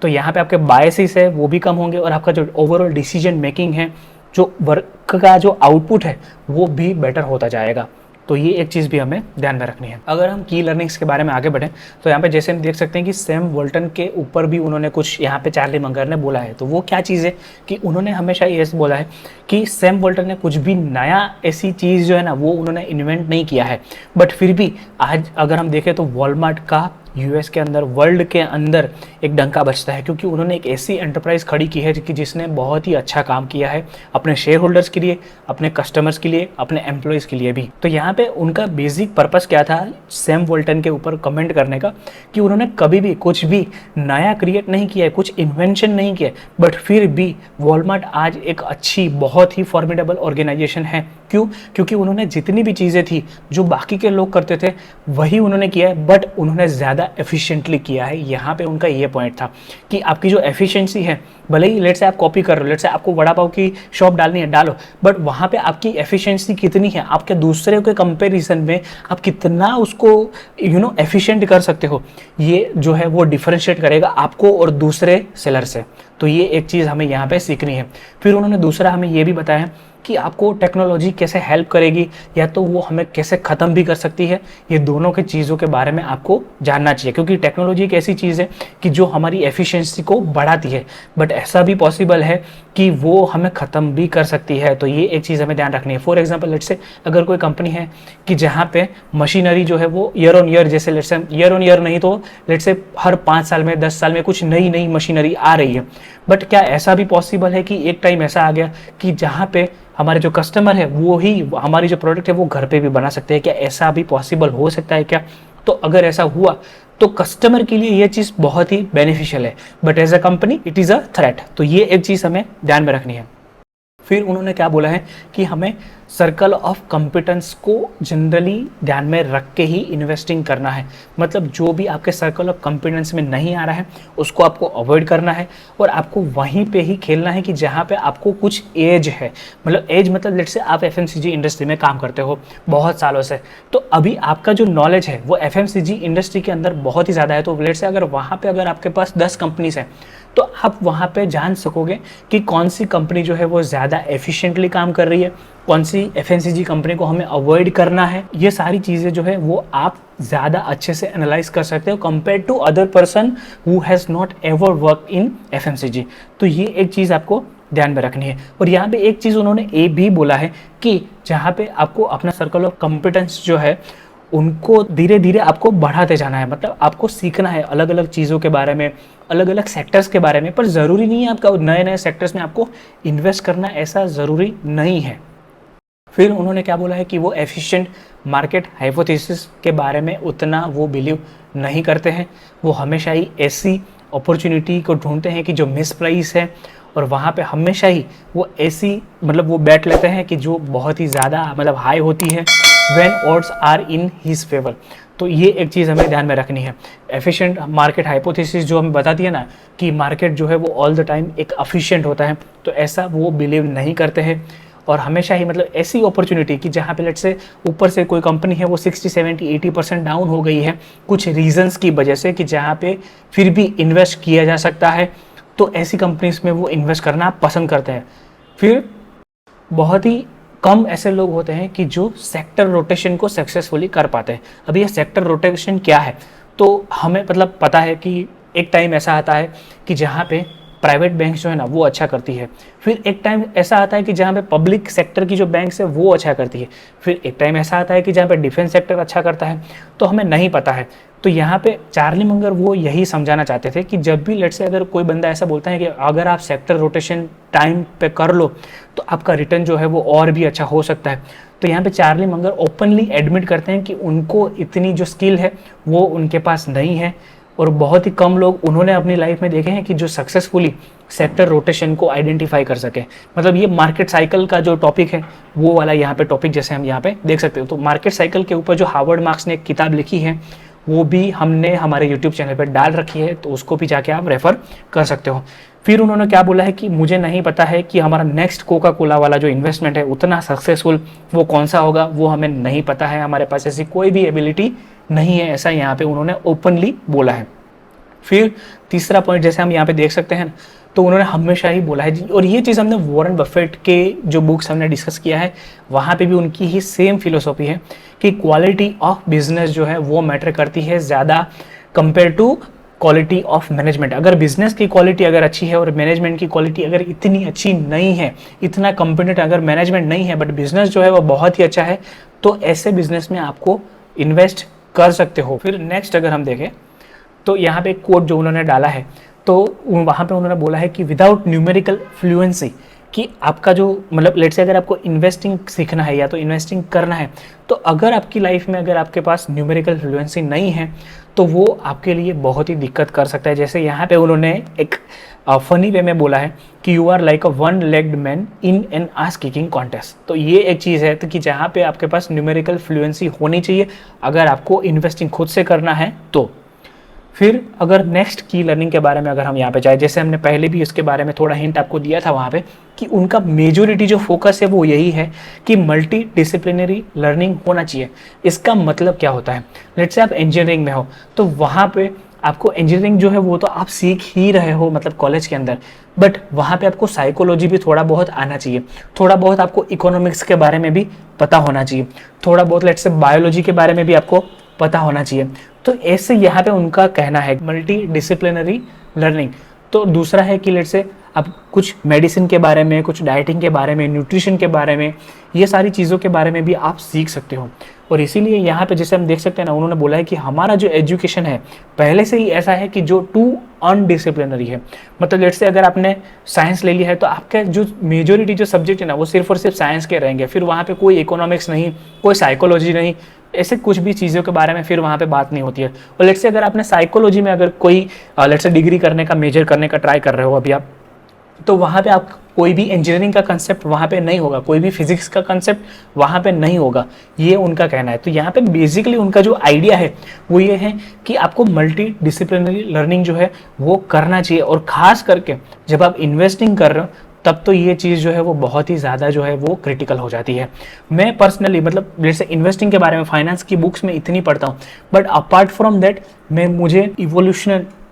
तो यहाँ पे आपके बायसेस है वो भी कम होंगे और आपका जो ओवरऑल डिसीजन मेकिंग है, जो वर्क का जो आउटपुट है वो भी बेटर होता जाएगा। तो ये एक चीज़ भी हमें ध्यान में रखनी है। अगर हम की लर्निंग्स के बारे में आगे बढ़ें तो यहाँ पे जैसे हम देख सकते हैं कि सैम वोल्टन के ऊपर भी उन्होंने कुछ यहाँ पे चार्ली मंगर ने बोला है। तो वो क्या चीज़ है कि उन्होंने हमेशा ये बोला है कि सैम वोल्टन ने कुछ भी नया ऐसी चीज़ जो है ना वो उन्होंने इन्वेंट नहीं किया है, बट फिर भी आज अगर हम देखें तो वॉलमार्ट का यूएस के अंदर, वर्ल्ड के अंदर एक डंका बजता है, क्योंकि उन्होंने एक ऐसी एंटरप्राइज खड़ी की है कि जिसने बहुत ही अच्छा काम किया है अपने शेयर होल्डर्स के लिए, अपने कस्टमर्स के लिए, अपने एम्प्लॉयज़ के लिए भी। तो यहाँ पे उनका बेसिक पर्पस क्या था सैम वोल्टन के ऊपर कमेंट करने का, कि उन्होंने कभी भी कुछ भी नया क्रिएट नहीं किया है, कुछ इन्वेंशन नहीं किया है, बट फिर भी वॉलमार्ट आज एक अच्छी बहुत ही फॉर्मिडेबल ऑर्गेनाइजेशन है। क्यों? क्योंकि उन्होंने जितनी भी चीज़ें थी जो बाकी के लोग करते थे वही उन्होंने किया है, बट उन्होंने ज़्यादा एफिशिएंटली किया है। यहाँ पे उनका ये पॉइंट था कि आपकी जो एफिशिएंसी है, भले ही लेट से आप कॉपी कर रहे हो, लेट से आपको वड़ा पाव की शॉप डालनी है डालो, बट वहाँ पे आपकी एफिशिएंसी कितनी है, आपके दूसरे के कंपैरिजन में आप कितना उसको एफिशिएंट कर सकते हो, ये जो है वो डिफरेंशिएट करेगा आपको और दूसरे सेलर से। तो ये एक चीज़ हमें यहाँ पे सीखनी है। फिर उन्होंने दूसरा हमें ये भी बताया कि आपको टेक्नोलॉजी कैसे हेल्प करेगी या तो वो हमें कैसे ख़त्म भी कर सकती है, ये दोनों के चीज़ों के बारे में आपको जानना चाहिए। क्योंकि टेक्नोलॉजी एक ऐसी चीज़ है कि जो हमारी एफिशिएंसी को बढ़ाती है, बट ऐसा भी पॉसिबल है कि वो हमें ख़त्म भी कर सकती है। तो ये एक चीज़ हमें ध्यान रखनी है। फॉर एग्जाम्पल लेट्स से अगर कोई कंपनी है कि जहाँ पे मशीनरी जो है वो ईयर ऑन ईयर, जैसे let's say year on year नहीं तो लेट्स से हर 5 साल में 10 साल में कुछ नई नई मशीनरी आ रही है, बट क्या ऐसा भी पॉसिबल है कि एक टाइम ऐसा आ गया कि जहाँ पे हमारे जो कस्टमर है वो ही हमारी जो प्रोडक्ट है वो घर पे भी बना सकते हैं? क्या ऐसा भी पॉसिबल हो सकता है क्या? तो अगर ऐसा हुआ तो कस्टमर के लिए ये चीज़ बहुत ही बेनिफिशियल है, but as a company it is a threat. तो ये एक चीज़ हमें ध्यान में रखनी है। फिर उन्होंने क्या बोला है कि हमें सर्कल ऑफ कॉम्पिटेंस को जनरली ध्यान में रख के ही इन्वेस्टिंग करना है। मतलब जो भी आपके सर्कल ऑफ कॉम्पिटेंस में नहीं आ रहा है उसको आपको अवॉइड करना है और आपको वहीं पे ही खेलना है कि जहाँ पे आपको कुछ एज है। मतलब एज मतलब लेट्स से आप एफएमसीजी इंडस्ट्री में काम करते हो बहुत सालों से, तो अभी आपका जो नॉलेज है वो एफएमसीजी इंडस्ट्री के अंदर बहुत ही ज़्यादा है। तो लेट्स से अगर वहाँ पर अगर आपके पास 10 कंपनीज हैं तो आप वहाँ पे जान सकोगे कि कौन सी कंपनी जो है वो ज़्यादा एफिशिएंटली काम कर रही है, कौन सी एफएमसीजी कंपनी को हमें अवॉइड करना है। ये सारी चीज़ें जो है वो आप ज़्यादा अच्छे से एनालाइज कर सकते हो compare to other person who has not ever work in FMCG. तो ये एक चीज़ आपको ध्यान में रखनी है। और यहाँ पे एक चीज़ उन्होंने ये भी बोला है कि जहाँ पे आपको अपना सर्कल ऑफ कॉम्पिटेंस जो है उनको धीरे धीरे आपको बढ़ाते जाना है। मतलब आपको सीखना है अलग अलग चीज़ों के बारे में, अलग अलग सेक्टर्स के बारे में, पर ज़रूरी नहीं है आपका नए नए सेक्टर्स में आपको इन्वेस्ट करना, ऐसा ज़रूरी नहीं है। फिर उन्होंने क्या बोला है कि वो एफिशिएंट मार्केट हाइपोथेसिस के बारे में उतना वो बिलीव नहीं करते हैं। वो हमेशा ही ऐसी अपॉर्चुनिटी को ढूंढते हैं कि जो मिस प्राइस है, और वहाँ पे हमेशा ही वो ऐसी मतलब वो बैट लेते हैं कि जो बहुत ही ज़्यादा मतलब हाई होती है when odds are in his favour. तो ये एक चीज़ हमें ध्यान में रखनी है। एफिशिएंट मार्केट हाइपोथेसिस जो हमें बताती है ना कि मार्केट जो है वो ऑल द टाइम एक एफिशिएंट होता है, तो ऐसा वो बिलीव नहीं करते हैं। और हमेशा ही मतलब ऐसी अपॉर्चुनिटी कि जहाँ पे लेट से ऊपर से कोई कंपनी है वो 60-70-80% डाउन हो गई है कुछ रीजंस की वजह से, कि जहाँ पे फिर भी इन्वेस्ट किया जा सकता है, तो ऐसी कंपनीज में वो इन्वेस्ट करना पसंद करते हैं। फिर बहुत ही कम ऐसे लोग होते हैं कि जो सेक्टर रोटेशन को सक्सेसफुली कर पाते हैं। अब ये सेक्टर रोटेशन क्या है, तो हमें मतलब पता है कि एक टाइम ऐसा आता है कि जहाँ पे प्राइवेट बैंक जो है ना वो अच्छा करती है, फिर एक टाइम ऐसा आता है कि जहाँ पे पब्लिक सेक्टर की जो बैंक्स है वो अच्छा करती है, फिर एक टाइम ऐसा आता है कि जहाँ पे डिफेंस सेक्टर अच्छा करता है, तो हमें नहीं पता है। तो यहाँ पे चार्ली मंगर वो यही समझाना चाहते थे कि जब भी लेट से अगर कोई बंदा ऐसा बोलता है कि अगर आप सेक्टर रोटेशन टाइम पे कर लो तो आपका रिटर्न जो है वो और भी अच्छा हो सकता है, तो यहाँ पे चार्ली मंगर ओपनली एडमिट करते हैं कि उनको इतनी जो स्किल है वो उनके पास नहीं है। और बहुत ही कम लोग उन्होंने अपनी लाइफ में देखे हैं कि जो सक्सेसफुली सेक्टर रोटेशन को आइडेंटिफाई कर सके। मतलब ये मार्केट साइकिल का जो टॉपिक है वो वाला यहाँ पे टॉपिक जैसे हम यहाँ पे देख सकते हो। तो मार्केट साइकिल के ऊपर जो हार्वर्ड मार्क्स ने एक किताब लिखी है वो भी हमने हमारे यूट्यूब चैनल पर डाल रखी है, तो उसको भी जाके आप रेफर कर सकते हो। फिर उन्होंने क्या बोला है कि मुझे नहीं पता है कि हमारा नेक्स्ट कोका कोला वाला जो इन्वेस्टमेंट है उतना सक्सेसफुल वो कौन सा होगा, वो हमें नहीं पता है, हमारे पास ऐसी कोई भी एबिलिटी नहीं है, ऐसा यहाँ पे उन्होंने ओपनली बोला है। फिर तीसरा पॉइंट जैसे हम यहाँ पे देख सकते हैं, तो उन्होंने हमेशा ही बोला है, और ये चीज़ हमने वॉरेन बफेट के जो बुक्स हमने डिस्कस किया है वहाँ पे भी उनकी ही सेम फिलोसॉफी है कि क्वालिटी ऑफ बिजनेस जो है वो मैटर करती है ज़्यादा compare to quality of management. अगर बिजनेस की क्वालिटी अगर अच्छी है और मैनेजमेंट की क्वालिटी अगर इतनी अच्छी नहीं है, इतना कॉम्पिटेंट अगर मैनेजमेंट नहीं है, बट बिजनेस जो है वो बहुत ही अच्छा है, तो ऐसे बिजनेस में आपको इन्वेस्ट कर सकते हो। फिर नेक्स्ट अगर हम देखें तो यहाँ पे एक कोट जो उन्होंने डाला है, तो वहाँ पे उन्होंने बोला है कि विदाउट न्यूमेरिकल फ्लुएंसी, कि आपका जो मतलब लेट से अगर आपको इन्वेस्टिंग सीखना है या तो इन्वेस्टिंग करना है, तो अगर आपकी लाइफ में अगर आपके पास न्यूमेरिकल फ्लुएंसी नहीं है तो वो आपके लिए बहुत ही दिक्कत कर सकता है। जैसे यहाँ पे उन्होंने एक फनी वे में बोला है कि you are like a one legged man in an ass kicking contest. तो ये एक चीज़ है तो कि जहाँ पे आपके पास न्यूमेरिकल फ्लुएंसी होनी चाहिए अगर आपको इन्वेस्टिंग खुद से करना है तो। फिर अगर नेक्स्ट की लर्निंग के बारे में अगर हम यहाँ पे जाए, जैसे हमने पहले भी इसके बारे में थोड़ा हिंट आपको दिया था वहाँ पे, कि उनका मेजोरिटी जो फोकस है वो यही है कि मल्टी डिसिप्लिनरी लर्निंग होना चाहिए। इसका मतलब क्या होता है, लेट्स से आप इंजीनियरिंग में हो तो वहाँ पे आपको इंजीनियरिंग जो है वो तो आप सीख ही रहे हो मतलब कॉलेज के अंदर, बट वहाँ पे आपको साइकोलॉजी भी थोड़ा बहुत आना चाहिए, थोड़ा बहुत आपको इकोनॉमिक्स के बारे में भी पता होना चाहिए, थोड़ा बहुत लेट्स से बायोलॉजी के बारे में भी आपको पता होना चाहिए। तो ऐसे यहाँ पे उनका कहना है मल्टी डिसिप्लिनरी लर्निंग। तो दूसरा है कि लेट्स से आप कुछ मेडिसिन के बारे में, कुछ डाइटिंग के बारे में, न्यूट्रिशन के बारे में, ये सारी चीज़ों के बारे में भी आप सीख सकते हो। और इसीलिए यहाँ पे जैसे हम देख सकते हैं ना, उन्होंने बोला है कि हमारा जो एजुकेशन है पहले से ही ऐसा है कि जो टू अनडिसिप्लिनरी है। मतलब लेट्स से अगर आपने साइंस ले लिया है तो आपका जो मेजोरिटी जो सब्जेक्ट है ना वो सिर्फ और सिर्फ साइंस के रहेंगे, फिर वहाँ पे कोई इकोनॉमिक्स नहीं, कोई साइकोलॉजी नहीं, ऐसे कुछ भी चीज़ों के बारे में फिर वहाँ पे बात नहीं होती है। और लेट्स से अगर आपने साइकोलॉजी में अगर कोई लेट्स से डिग्री करने का, मेजर करने का ट्राई कर रहे हो अभी आप, तो वहाँ पे आप कोई भी इंजीनियरिंग का कंसेप्ट वहाँ पे नहीं होगा, कोई भी फिजिक्स का कंसेप्ट वहाँ पे नहीं होगा, ये उनका कहना है। तो यहाँ पे बेसिकली उनका जो आइडिया है वो ये है कि आपको मल्टी डिसिप्लिनरी लर्निंग जो है वो करना चाहिए, और ख़ास करके जब आप इन्वेस्टिंग कर रहे हो तब तो ये चीज़ जो है वो बहुत ही ज़्यादा जो है वो क्रिटिकल हो जाती है। मैं पर्सनली मतलब जैसे इन्वेस्टिंग के बारे में फाइनेंस की बुक्स में इतनी पढ़ता हूँ, बट अपार्ट फ्रॉम दैट मुझे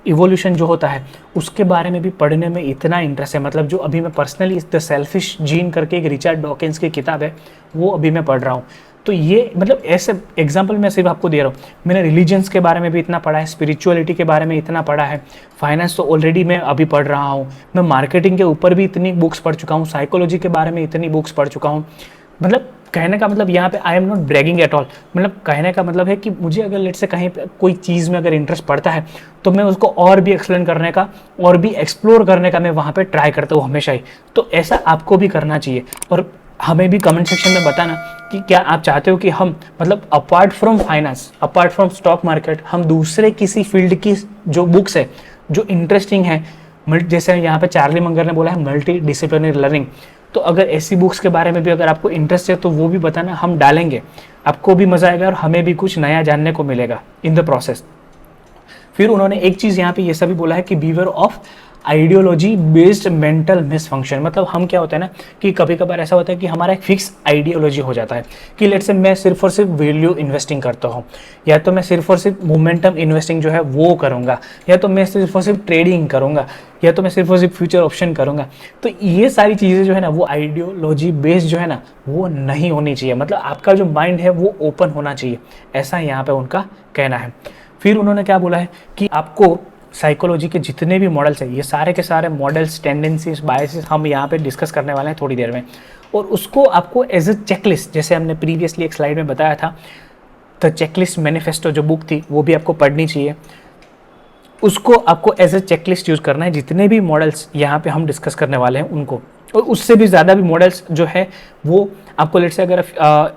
इवोल्यूशन जो होता है उसके बारे में भी पढ़ने में इतना इंटरेस्ट है। मतलब जो अभी मैं पर्सनली द सेल्फिश जीन करके एक रिचर्ड डॉकिंस की किताब है वो अभी मैं पढ़ रहा हूँ। तो ये मतलब ऐसे एग्जाम्पल मैं सिर्फ आपको दे रहा हूँ। मैंने रिलीजन्स के बारे में भी इतना पढ़ा है, स्पिरिचुअलिटी के बारे में इतना पढ़ा है, फाइनेंस तो ऑलरेडी मैं अभी पढ़ रहा हूँ, मैं मार्केटिंग के ऊपर भी इतनी बुक्स पढ़ चुका हूँ, साइकोलॉजी के बारे में इतनी बुक्स पढ़ चुका हूँ। मतलब कहने का मतलब यहाँ पे I am not bragging at all, मतलब कहने का मतलब है कि मुझे अगर लेट से कहीं पे कोई चीज़ में अगर इंटरेस्ट पड़ता है तो मैं उसको और भी एक्सप्लेन करने का और भी एक्सप्लोर करने का मैं वहाँ पे ट्राई करता हूँ हमेशा ही। तो ऐसा आपको भी करना चाहिए। और हमें भी कमेंट सेक्शन में बताना कि क्या आप चाहते हो कि हम मतलब apart from finance, apart from stock market, हम दूसरे किसी फील्ड की जो बुक्स है जो इंटरेस्टिंग है, जैसे यहाँ पे चार्ली मंगर ने बोला है मल्टी डिसिप्लिनरी लर्निंग, तो अगर ऐसी बुक्स के बारे में भी अगर आपको इंटरेस्ट है तो वो भी बताना, हम डालेंगे, आपको भी मजा आएगा और हमें भी कुछ नया जानने को मिलेगा इन द प्रोसेस। फिर उन्होंने एक चीज़ यहाँ पे ये सभी बोला है कि beware of ideology based mental misfunction, मतलब हम क्या होता है ना कि कभी कभार ऐसा होता है कि हमारा एक फिक्स आइडियोलॉजी हो जाता है कि लेट्स से मैं सिर्फ और सिर्फ वैल्यू इन्वेस्टिंग करता हूँ, या तो मैं सिर्फ और सिर्फ मोमेंटम इन्वेस्टिंग जो है वो करूँगा, या तो मैं सिर्फ और सिर्फ ट्रेडिंग करूँगा, या तो मैं सिर्फ और सिर्फ फ्यूचर ऑप्शन करूँगा। तो ये सारी चीज़ें जो है ना वो आइडियोलॉजी बेस्ड जो है ना वो नहीं होनी चाहिए, मतलब आपका जो माइंड है वो ओपन होना चाहिए, ऐसा यहाँ पे उनका कहना है। फिर उन्होंने क्या बोला है कि आपको साइकोलॉजी के जितने भी मॉडल्स हैं, ये सारे के सारे मॉडल्स, टेंडेंसीज, बायसेस हम यहाँ पे डिस्कस करने वाले हैं थोड़ी देर में, और उसको आपको एज अ चेकलिस्ट, जैसे हमने प्रीवियसली एक स्लाइड में बताया था, द चेकलिस्ट मैनिफेस्टो जो बुक थी वो भी आपको पढ़नी चाहिए, उसको आपको एज अ चेकलिस्ट यूज़ करना है, जितने भी मॉडल्स यहाँ पे हम डिस्कस करने वाले हैं उनको, और उससे भी ज़्यादा भी मॉडल्स जो है वो आपको लेट से अगर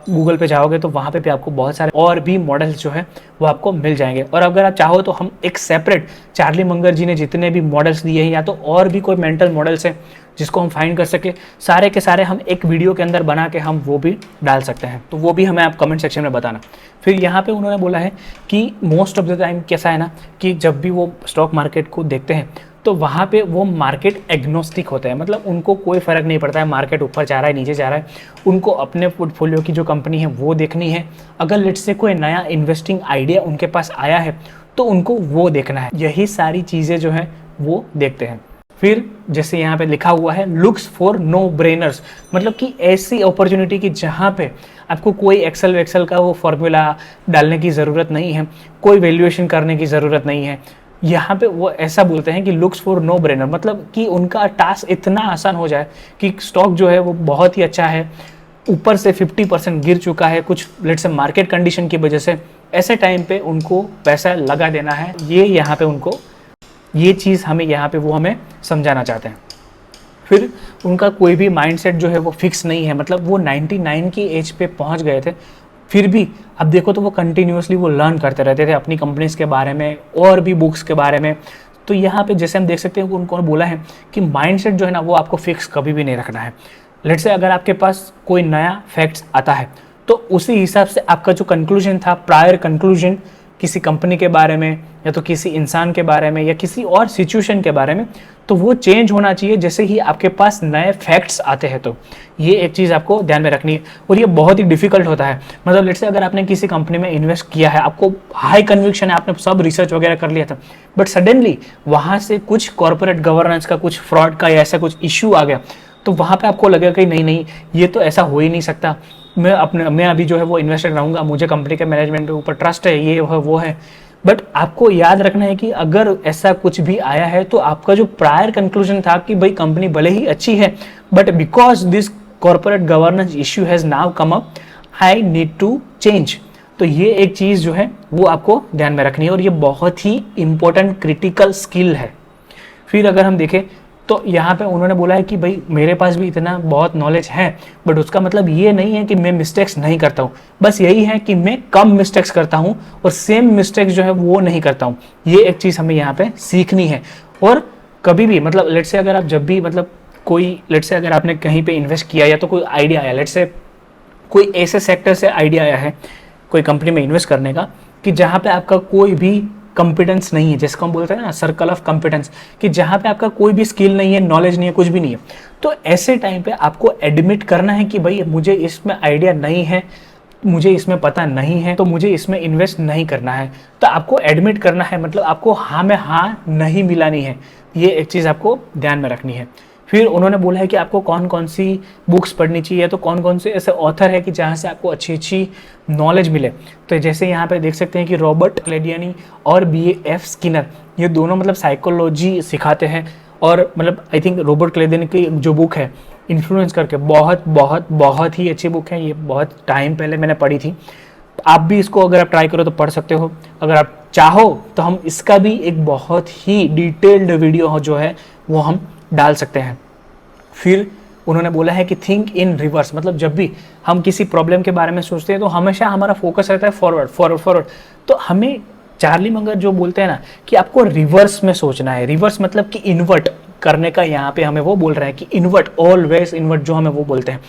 गूगल पे जाओगे तो वहाँ पे भी आपको बहुत सारे और भी मॉडल्स जो है वो आपको मिल जाएंगे। और अगर आप चाहो तो हम एक सेपरेट चार्ली मंगर जी ने जितने भी मॉडल्स दिए हैं या तो और भी कोई मेंटल मॉडल्स हैं जिसको हम फाइंड कर सके, सारे के सारे हम एक वीडियो के अंदर बना के हम वो भी डाल सकते हैं, तो वो भी हमें आप कमेंट सेक्शन में बताना। फिर यहाँ पे उन्होंने बोला है कि मोस्ट ऑफ द टाइम कैसा है ना कि जब भी वो स्टॉक मार्केट को देखते हैं तो वहाँ पे वो मार्केट एग्नोस्टिक होते हैं, मतलब उनको कोई फ़र्क नहीं पड़ता है मार्केट ऊपर जा रहा है नीचे जा रहा है, उनको अपने पोर्टफोलियो की जो कंपनी है वो देखनी है। अगर लेट्स से कोई नया इन्वेस्टिंग आइडिया उनके पास आया है तो उनको वो देखना है, यही सारी चीज़ें जो है वो देखते हैं। फिर जैसे यहाँ पे लिखा हुआ है लुक्स फॉर नो ब्रेनर्स, मतलब कि ऐसी अपॉर्चुनिटी कि जहाँ पे आपको कोई एक्सेल का वो फॉर्मूला डालने की ज़रूरत नहीं है, कोई वैल्यूएशन करने की ज़रूरत नहीं है। यहाँ पे वो ऐसा बोलते हैं कि लुक्स फॉर नो ब्रेनर, मतलब कि उनका टास्क इतना आसान हो जाए कि स्टॉक जो है वो बहुत ही अच्छा है, ऊपर से 50% गिर चुका है कुछ लेट्स से मार्केट कंडीशन की वजह से, ऐसे टाइम पे उनको पैसा लगा देना है। ये यहाँ पे उनको ये चीज़ हमें यहाँ पे वो हमें समझाना चाहते हैं। फिर उनका कोई भी माइंडसेट जो है वो फिक्स नहीं है, मतलब वो 99 की एज पे पहुँच गए थे, फिर भी अब देखो तो वो कंटिन्यूसली वो लर्न करते रहते थे अपनी कंपनीज के बारे में और भी बुक्स के बारे में। तो यहाँ पे जैसे हम देख सकते हैं कि उनको बोला है कि माइंडसेट जो है ना वो आपको फिक्स कभी भी नहीं रखना है। लेट्स से अगर आपके पास कोई नया फैक्ट्स आता है तो उसी हिसाब से आपका जो कंक्लूजन था, प्रायर कंक्लूजन किसी कंपनी के बारे में या तो किसी इंसान के बारे में या किसी और सिचुएशन के बारे में, तो वो चेंज होना चाहिए जैसे ही आपके पास नए फैक्ट्स आते हैं। तो ये एक चीज़ आपको ध्यान में रखनी है और ये बहुत ही डिफिकल्ट होता है। मतलब लेट्स से अगर आपने किसी कंपनी में इन्वेस्ट किया है, आपको हाई कन्विक्शन है, आपने सब रिसर्च वगैरह कर लिया था, बट सडनली वहाँ से कुछ कॉर्पोरेट गवर्नेंस का, कुछ फ्रॉड का या ऐसा कुछ इश्यू आ गया, तो वहाँ पे आपको लगेगा कि नहीं नहीं ये तो ऐसा हो ही नहीं सकता, मैं अभी जो है वो इन्वेस्टेड रहूँगा, मुझे कंपनी के मैनेजमेंट के ऊपर ट्रस्ट है, ये है वो है। बट आपको याद रखना है कि अगर ऐसा कुछ भी आया है तो आपका जो प्रायर कंक्लूजन था कि भाई कंपनी भले ही अच्छी है but because this corporate governance issue has now come up, I need to change. तो ये एक चीज़ जो है वो आपको ध्यान में रखनी है और ये बहुत ही इंपॉर्टेंट क्रिटिकल स्किल है। फिर अगर हम देखें तो यहाँ पे उन्होंने बोला है कि भाई मेरे पास भी इतना बहुत नॉलेज है बट उसका मतलब ये नहीं है कि मैं मिस्टेक्स नहीं करता हूँ, बस यही है कि मैं कम मिस्टेक्स करता हूँ और सेम मिस्टेक्स जो है वो नहीं करता हूँ। ये एक चीज़ हमें यहाँ पे सीखनी है। और कभी भी मतलब लेट्स से अगर आप जब भी मतलब कोई लेट्स से अगर आपने कहीं पे इन्वेस्ट किया या तो कोई आइडिया आया, लेट्स से कोई ऐसे सेक्टर से आइडिया आया है कोई कंपनी में इन्वेस्ट करने का कि जहाँ पे आपका कोई भी कंपिटेंस नहीं है, जिसको हम बोलते हैं ना सर्कल ऑफ कंपिटेंस, कि जहाँ पे आपका कोई भी स्किल नहीं है, नॉलेज नहीं है, कुछ भी नहीं है, तो ऐसे टाइम पे आपको एडमिट करना है कि भाई मुझे इसमें आइडिया नहीं है, मुझे इसमें पता नहीं है, तो मुझे इसमें इन्वेस्ट नहीं करना है। तो आपको एडमिट करना है, मतलब आपको हाँ में हाँ नहीं मिलानी है। ये एक चीज़ आपको ध्यान में रखनी है। फिर उन्होंने बोला है कि आपको कौन कौन सी बुक्स पढ़नी चाहिए, तो कौन कौन से ऐसे ऑथर है कि जहाँ से आपको अच्छी अच्छी नॉलेज मिले। तो जैसे यहाँ पे देख सकते हैं कि रॉबर्ट क्लेडियानी और B.F. स्किनर, ये दोनों मतलब साइकोलॉजी सिखाते हैं। और मतलब आई थिंक रॉबर्ट क्लेडियानी की जो बुक है इन्फ्लुएंस करके, बहुत बहुत बहुत ही अच्छी बुक है। ये बहुत टाइम पहले मैंने पढ़ी थी, आप भी इसको अगर आप ट्राई करो तो पढ़ सकते हो। अगर आप चाहो तो हम इसका भी एक बहुत ही डिटेल्ड वीडियो जो है वो हम डाल सकते हैं। फिर उन्होंने बोला है कि थिंक इन रिवर्स, मतलब जब भी हम किसी प्रॉब्लम के बारे में सोचते हैं तो हमेशा हमारा फोकस रहता है फॉरवर्ड फॉरवर्ड फॉरवर्ड। तो हमें चार्ली मंगर जो बोलते हैं ना कि आपको रिवर्स में सोचना है, रिवर्स मतलब कि इन्वर्ट करने का, यहाँ पे हमें वो बोल रहा है कि इन्वर्ट, ऑलवेज इन्वर्ट जो हमें वो बोलते हैं।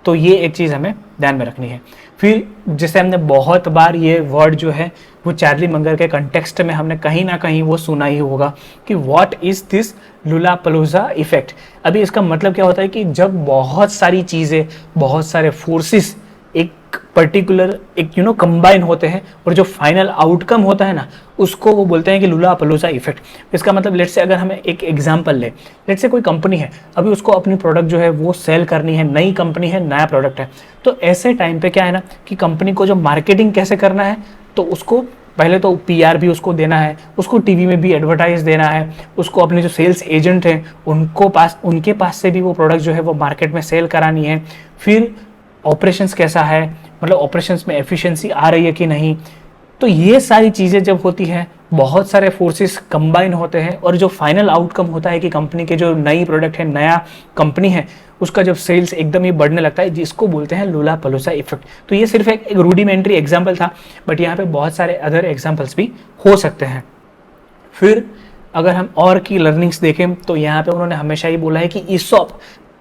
तो ये एक चीज़ हमें ध्यान में रखनी है। फिर जैसे हमने बहुत बार ये वर्ड जो है वो चार्ली मंगर के कंटेक्स्ट में हमने कहीं ना कहीं वो सुना ही होगा कि व्हाट इज दिस लुलापलूजा इफेक्ट। अभी इसका मतलब क्या होता है कि जब बहुत सारी चीज़ें, बहुत सारे फोर्सेस एक पर्टिकुलर एक कंबाइन होते हैं और जो फाइनल आउटकम होता है ना उसको वो बोलते हैं कि लुलापलूजा इफेक्ट। इसका मतलब लेट्स से अगर हमें एक एग्जांपल ले, लेट्स से कोई कंपनी है, अभी उसको अपनी प्रोडक्ट जो है वो सेल करनी है, नई कंपनी है, नया प्रोडक्ट है, तो ऐसे टाइम पे क्या है ना कि कंपनी को जो मार्केटिंग कैसे करना है, तो उसको पहले तो पीआर भी उसको देना है, उसको टीवी में भी एडवर्टाइज देना है, उसको अपने जो सेल्स एजेंट हैं उनके पास से भी वो प्रोडक्ट जो है वो मार्केट में सेल करानी है। फिर ऑपरेशंस कैसा है, मतलब ऑपरेशंस में एफिशिएंसी आ रही है कि नहीं। तो ये सारी चीज़ें जब होती हैं, बहुत सारे फोर्सेस कंबाइन होते हैं और जो फाइनल आउटकम होता है कि कंपनी के जो नई प्रोडक्ट है, नया कंपनी है, उसका जब सेल्स एकदम ही बढ़ने लगता है, जिसको बोलते हैं लुलापलूजा इफेक्ट। तो ये सिर्फ एक रूडिमेंट्री एग्जाम्पल था, बट यहाँ पे बहुत सारे अदर एग्जाम्पल्स भी हो सकते हैं। फिर अगर हम और की लर्निंग्स देखें तो यहाँ पे उन्होंने हमेशा ही बोला है कि ईसॉप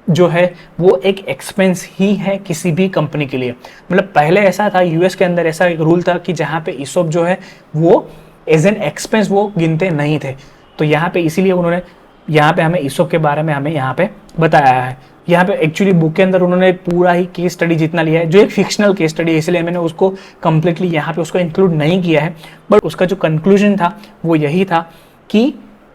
जो है वो एक एक्सपेंस ही है किसी भी कंपनी के लिए। मतलब पहले ऐसा था, यूएस के अंदर ऐसा एक रूल था कि जहाँ पे ईसॉप जो है वो एज एन एक्सपेंस वो गिनते नहीं थे। तो यहाँ पे इसीलिए उन्होंने यहाँ पे हमें ईसॉप के बारे में हमें यहाँ पे बताया है। यहाँ पे एक्चुअली बुक के अंदर उन्होंने पूरा ही केस स्टडी जितना लिया है, जो एक फिक्शनल केस स्टडी है, इसलिए मैंने उसको कंप्लीटली यहाँ पे उसको इंक्लूड नहीं किया है, बट उसका जो कंक्लूजन था वो यही था कि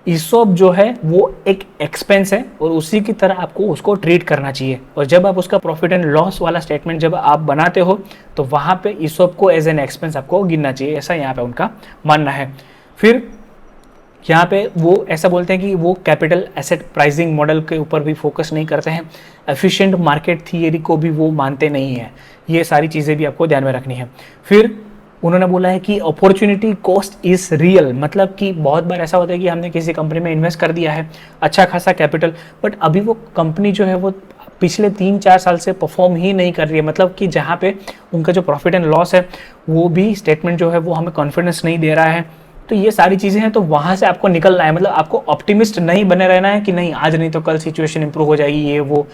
ईसॉप जो है वो एक एक्सपेंस है और उसी की तरह आपको उसको ट्रीट करना चाहिए। और जब आप उसका प्रॉफिट एंड लॉस वाला स्टेटमेंट जब आप बनाते हो तो वहाँ पे ईसॉप को एज एन एक्सपेंस आपको गिनना चाहिए, ऐसा यहाँ पे उनका मानना है। फिर यहाँ पे वो ऐसा बोलते हैं कि वो कैपिटल एसेट प्राइसिंग मॉडल के ऊपर भी फोकस नहीं करते हैं, एफिशिएंट मार्केट थियरी को भी वो मानते नहीं हैं। ये सारी चीज़ें भी आपको ध्यान में रखनी है। फिर उन्होंने बोला है कि अपॉर्चुनिटी कॉस्ट इज रियल, मतलब कि बहुत बार ऐसा होता है कि हमने किसी कंपनी में इन्वेस्ट कर दिया है अच्छा खासा कैपिटल, बट अभी वो कंपनी जो है वो पिछले 3-4 साल से परफॉर्म ही नहीं कर रही है, मतलब कि जहाँ पे उनका जो प्रॉफिट एंड लॉस है वो भी स्टेटमेंट जो है वो हमें कॉन्फिडेंस नहीं दे रहा है। तो ये सारी चीज़ें हैं, तो वहाँ से आपको निकलना है, मतलब आपको ऑप्टिमिस्ट नहीं बने रहना है कि नहीं आज नहीं तो कल सिचुएशन इंप्रूव हो जाएगी, ये वो।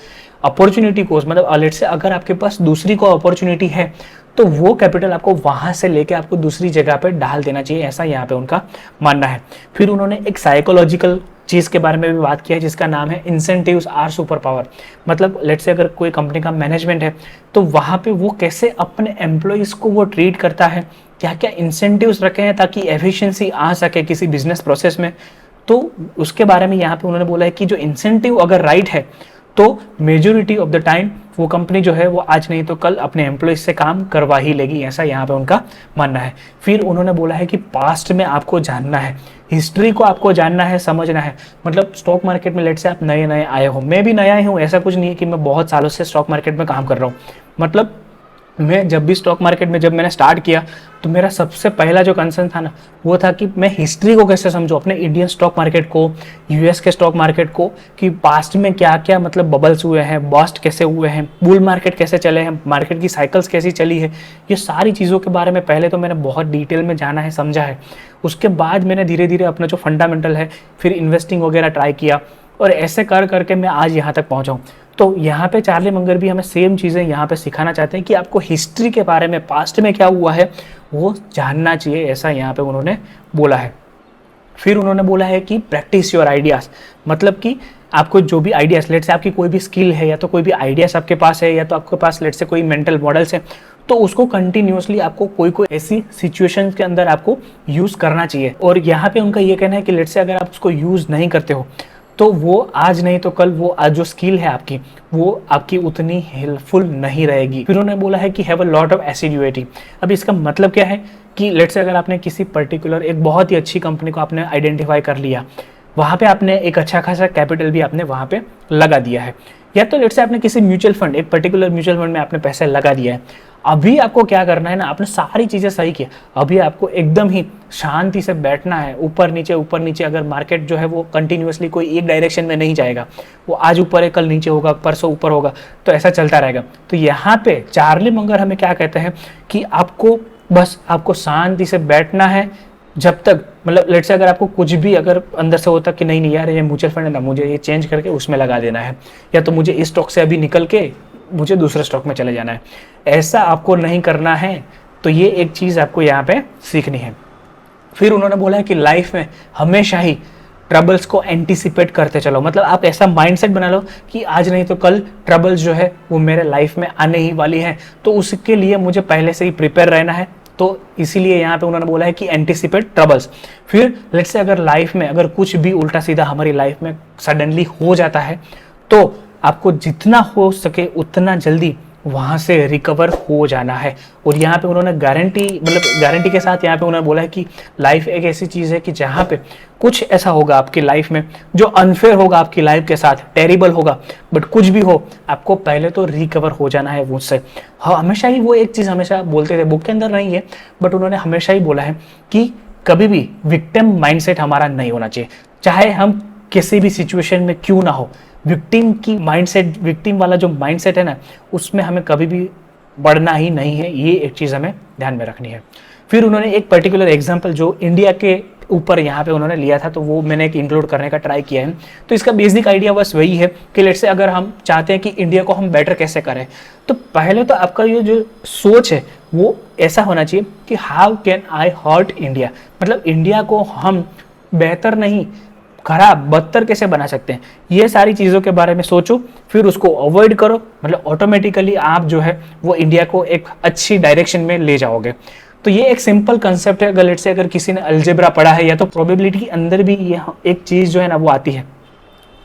अपॉर्चुनिटी कॉस्ट मतलब लेट्स से अगर आपके पास दूसरी को अपॉर्चुनिटी है तो वो कैपिटल आपको वहाँ से लेके आपको दूसरी जगह पे डाल देना चाहिए, ऐसा यहाँ पे उनका मानना है। फिर उन्होंने एक साइकोलॉजिकल चीज़ के बारे में भी बात किया है जिसका नाम है इंसेंटिव्स आर सुपर पावर। मतलब लेट्स से अगर कोई कंपनी का मैनेजमेंट है तो वहाँ पे वो कैसे अपने एम्प्लॉयज़ को वो ट्रीट करता है, क्या क्या इंसेंटिव्स रखे हैं ताकि एफिशिएंसी आ सके किसी बिजनेस प्रोसेस में। तो उसके बारे में यहाँ पे उन्होंने बोला है कि जो इंसेंटिव अगर राइट है तो मेजोरिटी ऑफ द टाइम वो कंपनी जो है वो आज नहीं तो कल अपने एम्प्लॉयज से काम करवा ही लेगी, ऐसा यहाँ पे उनका मानना है। फिर उन्होंने बोला है कि पास्ट में आपको जानना है, हिस्ट्री को आपको जानना है, समझना है। मतलब स्टॉक मार्केट में लेट से आप नए नए आए हो, मैं भी नया ही हूँ, ऐसा कुछ नहीं है कि मैं बहुत सालों से स्टॉक मार्केट में काम कर रहा हूँ। मतलब मैं जब भी स्टॉक मार्केट में जब मैंने स्टार्ट किया तो मेरा सबसे पहला जो कंसर्न था ना वो था कि मैं हिस्ट्री को कैसे समझूं, अपने इंडियन स्टॉक मार्केट को, यूएस के स्टॉक मार्केट को, कि पास्ट में क्या क्या मतलब बबल्स हुए हैं, बस्ट कैसे हुए हैं, बुल मार्केट कैसे चले हैं, मार्केट की साइकिल्स कैसी चली है। ये सारी चीज़ों के बारे में पहले तो मैंने बहुत डिटेल में जाना है, समझा है। उसके बाद मैंने धीरे धीरे अपना जो फंडामेंटल है फिर इन्वेस्टिंग वगैरह ट्राई किया और ऐसे कर करके मैं आज यहाँ तक पहुँचा हूँ। तो यहाँ पे चार्ली मंगर भी हमें सेम चीज़ें यहाँ पे सिखाना चाहते हैं कि आपको हिस्ट्री के बारे में, पास्ट में क्या हुआ है वो जानना चाहिए, ऐसा यहाँ पे उन्होंने बोला है। फिर उन्होंने बोला है कि प्रैक्टिस योर आइडियाज़, मतलब कि आपको जो भी आइडियाज़, लेट से आपकी कोई भी स्किल है या तो कोई भी आइडियाज़ आपके पास है या तो आपके पास लेट से कोई मेंटल मॉडल्स है, तो उसको कंटिन्यूसली आपको कोई कोई ऐसी सिचुएशन के अंदर आपको यूज़ करना चाहिए। और यहाँ पे उनका ये कहना है कि लेट से अगर आप उसको यूज़ नहीं करते हो तो वो आज नहीं तो कल वो आज जो स्किल है आपकी वो आपकी उतनी हेल्पफुल नहीं रहेगी। फिर उन्होंने बोला है कि हैव अ लॉट ऑफ एसिड्यूटी। अब इसका मतलब क्या है कि लेट्स से अगर आपने किसी पर्टिकुलर एक बहुत ही अच्छी कंपनी को आपने आइडेंटिफाई कर लिया, वहाँ पे आपने एक अच्छा खासा कैपिटल भी आपने वहाँ पे लगा दिया है, या तो लेट्स से आपने किसी म्यूचुअल फंड, एक पर्टिकुलर म्यूचुअल फंड में आपने पैसे लगा दिया है। अभी आपको क्या करना है ना, आपने सारी चीज़ें सही की, अभी आपको एकदम ही शांति से बैठना है। ऊपर नीचे, अगर मार्केट जो है वो कंटिन्यूअसली कोई एक डायरेक्शन में नहीं जाएगा, वो आज ऊपर है कल नीचे होगा, परसों ऊपर होगा, तो ऐसा चलता रहेगा। तो यहाँ पे चार्ली मंगर हमें क्या कहते हैं कि आपको शांति से बैठना है जब तक, मतलब लेट्स से अगर आपको कुछ भी अगर अंदर से होता कि नहीं यार ये म्यूचुअल फंड है ना, मुझे ये चेंज करके उसमें लगा देना है, या तो मुझे इस स्टॉक से अभी निकल के मुझे दूसरे स्टॉक में चले जाना है, ऐसा आपको नहीं करना है। तो ये एक चीज़ आपको यहाँ पे सीखनी है। फिर उन्होंने बोला है कि लाइफ में हमेशा ही ट्रबल्स को एंटिसिपेट करते चलो, मतलब आप ऐसा माइंडसेट बना लो कि आज नहीं तो कल ट्रबल्स जो है वो मेरे लाइफ में आने ही वाली है, तो उसके लिए मुझे पहले से ही प्रिपेयर रहना है। तो इसीलिए यहाँ पे उन्होंने बोला है कि एंटिसिपेट ट्रबल्स। फिर लेट्स से अगर लाइफ में अगर कुछ भी उल्टा सीधा हमारी लाइफ में सडनली हो जाता है, तो आपको जितना हो सके उतना जल्दी वहाँ से रिकवर हो जाना है। और यहाँ पे उन्होंने गारंटी के साथ यहाँ पे उन्होंने बोला है कि लाइफ एक ऐसी चीज़ है कि जहाँ पे कुछ ऐसा होगा आपकी लाइफ में जो अनफेयर होगा आपकी लाइफ के साथ, टेरिबल होगा, बट कुछ भी हो आपको पहले तो रिकवर हो जाना है उससे। हाँ, हमेशा ही वो एक चीज़ हमेशा बोलते थे, बुक के अंदर नहीं है बट उन्होंने हमेशा ही बोला है कि कभी भी विक्टिम माइंडसेट हमारा नहीं होना चाहिए, चाहे हम किसी भी सिचुएशन में क्यों ना हो। विक्टिम वाला जो माइंडसेट है ना, उसमें हमें कभी भी बढ़ना ही नहीं है, ये एक चीज़ हमें ध्यान में रखनी है। फिर उन्होंने एक पर्टिकुलर एग्जांपल जो इंडिया के ऊपर यहाँ पे उन्होंने लिया था, तो वो मैंने एक इंक्लूड करने का ट्राई किया है। तो इसका बेसिक आइडिया बस वही है कि लेट्स से अगर हम चाहते हैं कि इंडिया को हम बेटर कैसे करें, तो पहले तो आपका ये जो सोच है वो ऐसा होना चाहिए कि how can I hurt India, मतलब इंडिया को हम बेहतर नहीं खराब बदतर कैसे बना सकते हैं, ये सारी चीज़ों के बारे में सोचो, फिर उसको अवॉइड करो, मतलब ऑटोमेटिकली आप जो है वो इंडिया को एक अच्छी डायरेक्शन में ले जाओगे। तो ये एक सिंपल कंसेप्ट है। लेट्स से अगर किसी ने अलजेब्रा पढ़ा है या तो प्रोबेबिलिटी के अंदर भी ये एक चीज़ जो है ना वो आती है,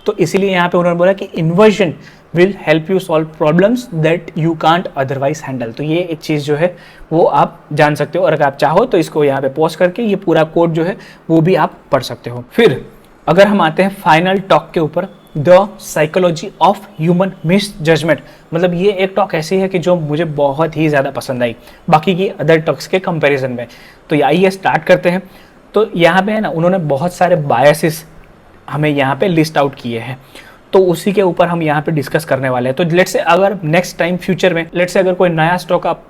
तो इसीलिए यहाँ पे उन्होंने बोला कि inversion will help you solve problems that you can't otherwise handle. तो ये एक चीज़ जो है वो आप जान सकते हो, और अगर आप चाहो तो इसको यहाँ पे पॉज करके ये पूरा कोड जो है वो भी आप पढ़ सकते हो। फिर अगर हम आते हैं फाइनल टॉक के ऊपर, the psychology of human misjudgement, मतलब ये एक टॉक ऐसी है कि जो मुझे बहुत ही ज़्यादा पसंद आई बाकी की अदर टॉक्स के कंपैरिजन में। तो आइए स्टार्ट करते हैं। तो यहाँ पे है ना उन्होंने बहुत सारे बायसेस हमें यहाँ पे लिस्ट आउट किए हैं, तो उसी के ऊपर हम यहाँ पे डिस्कस करने वाले हैं। तो लेट्स से अगर नेक्स्ट टाइम फ्यूचर में लेट्स से अगर कोई नया स्टॉक आप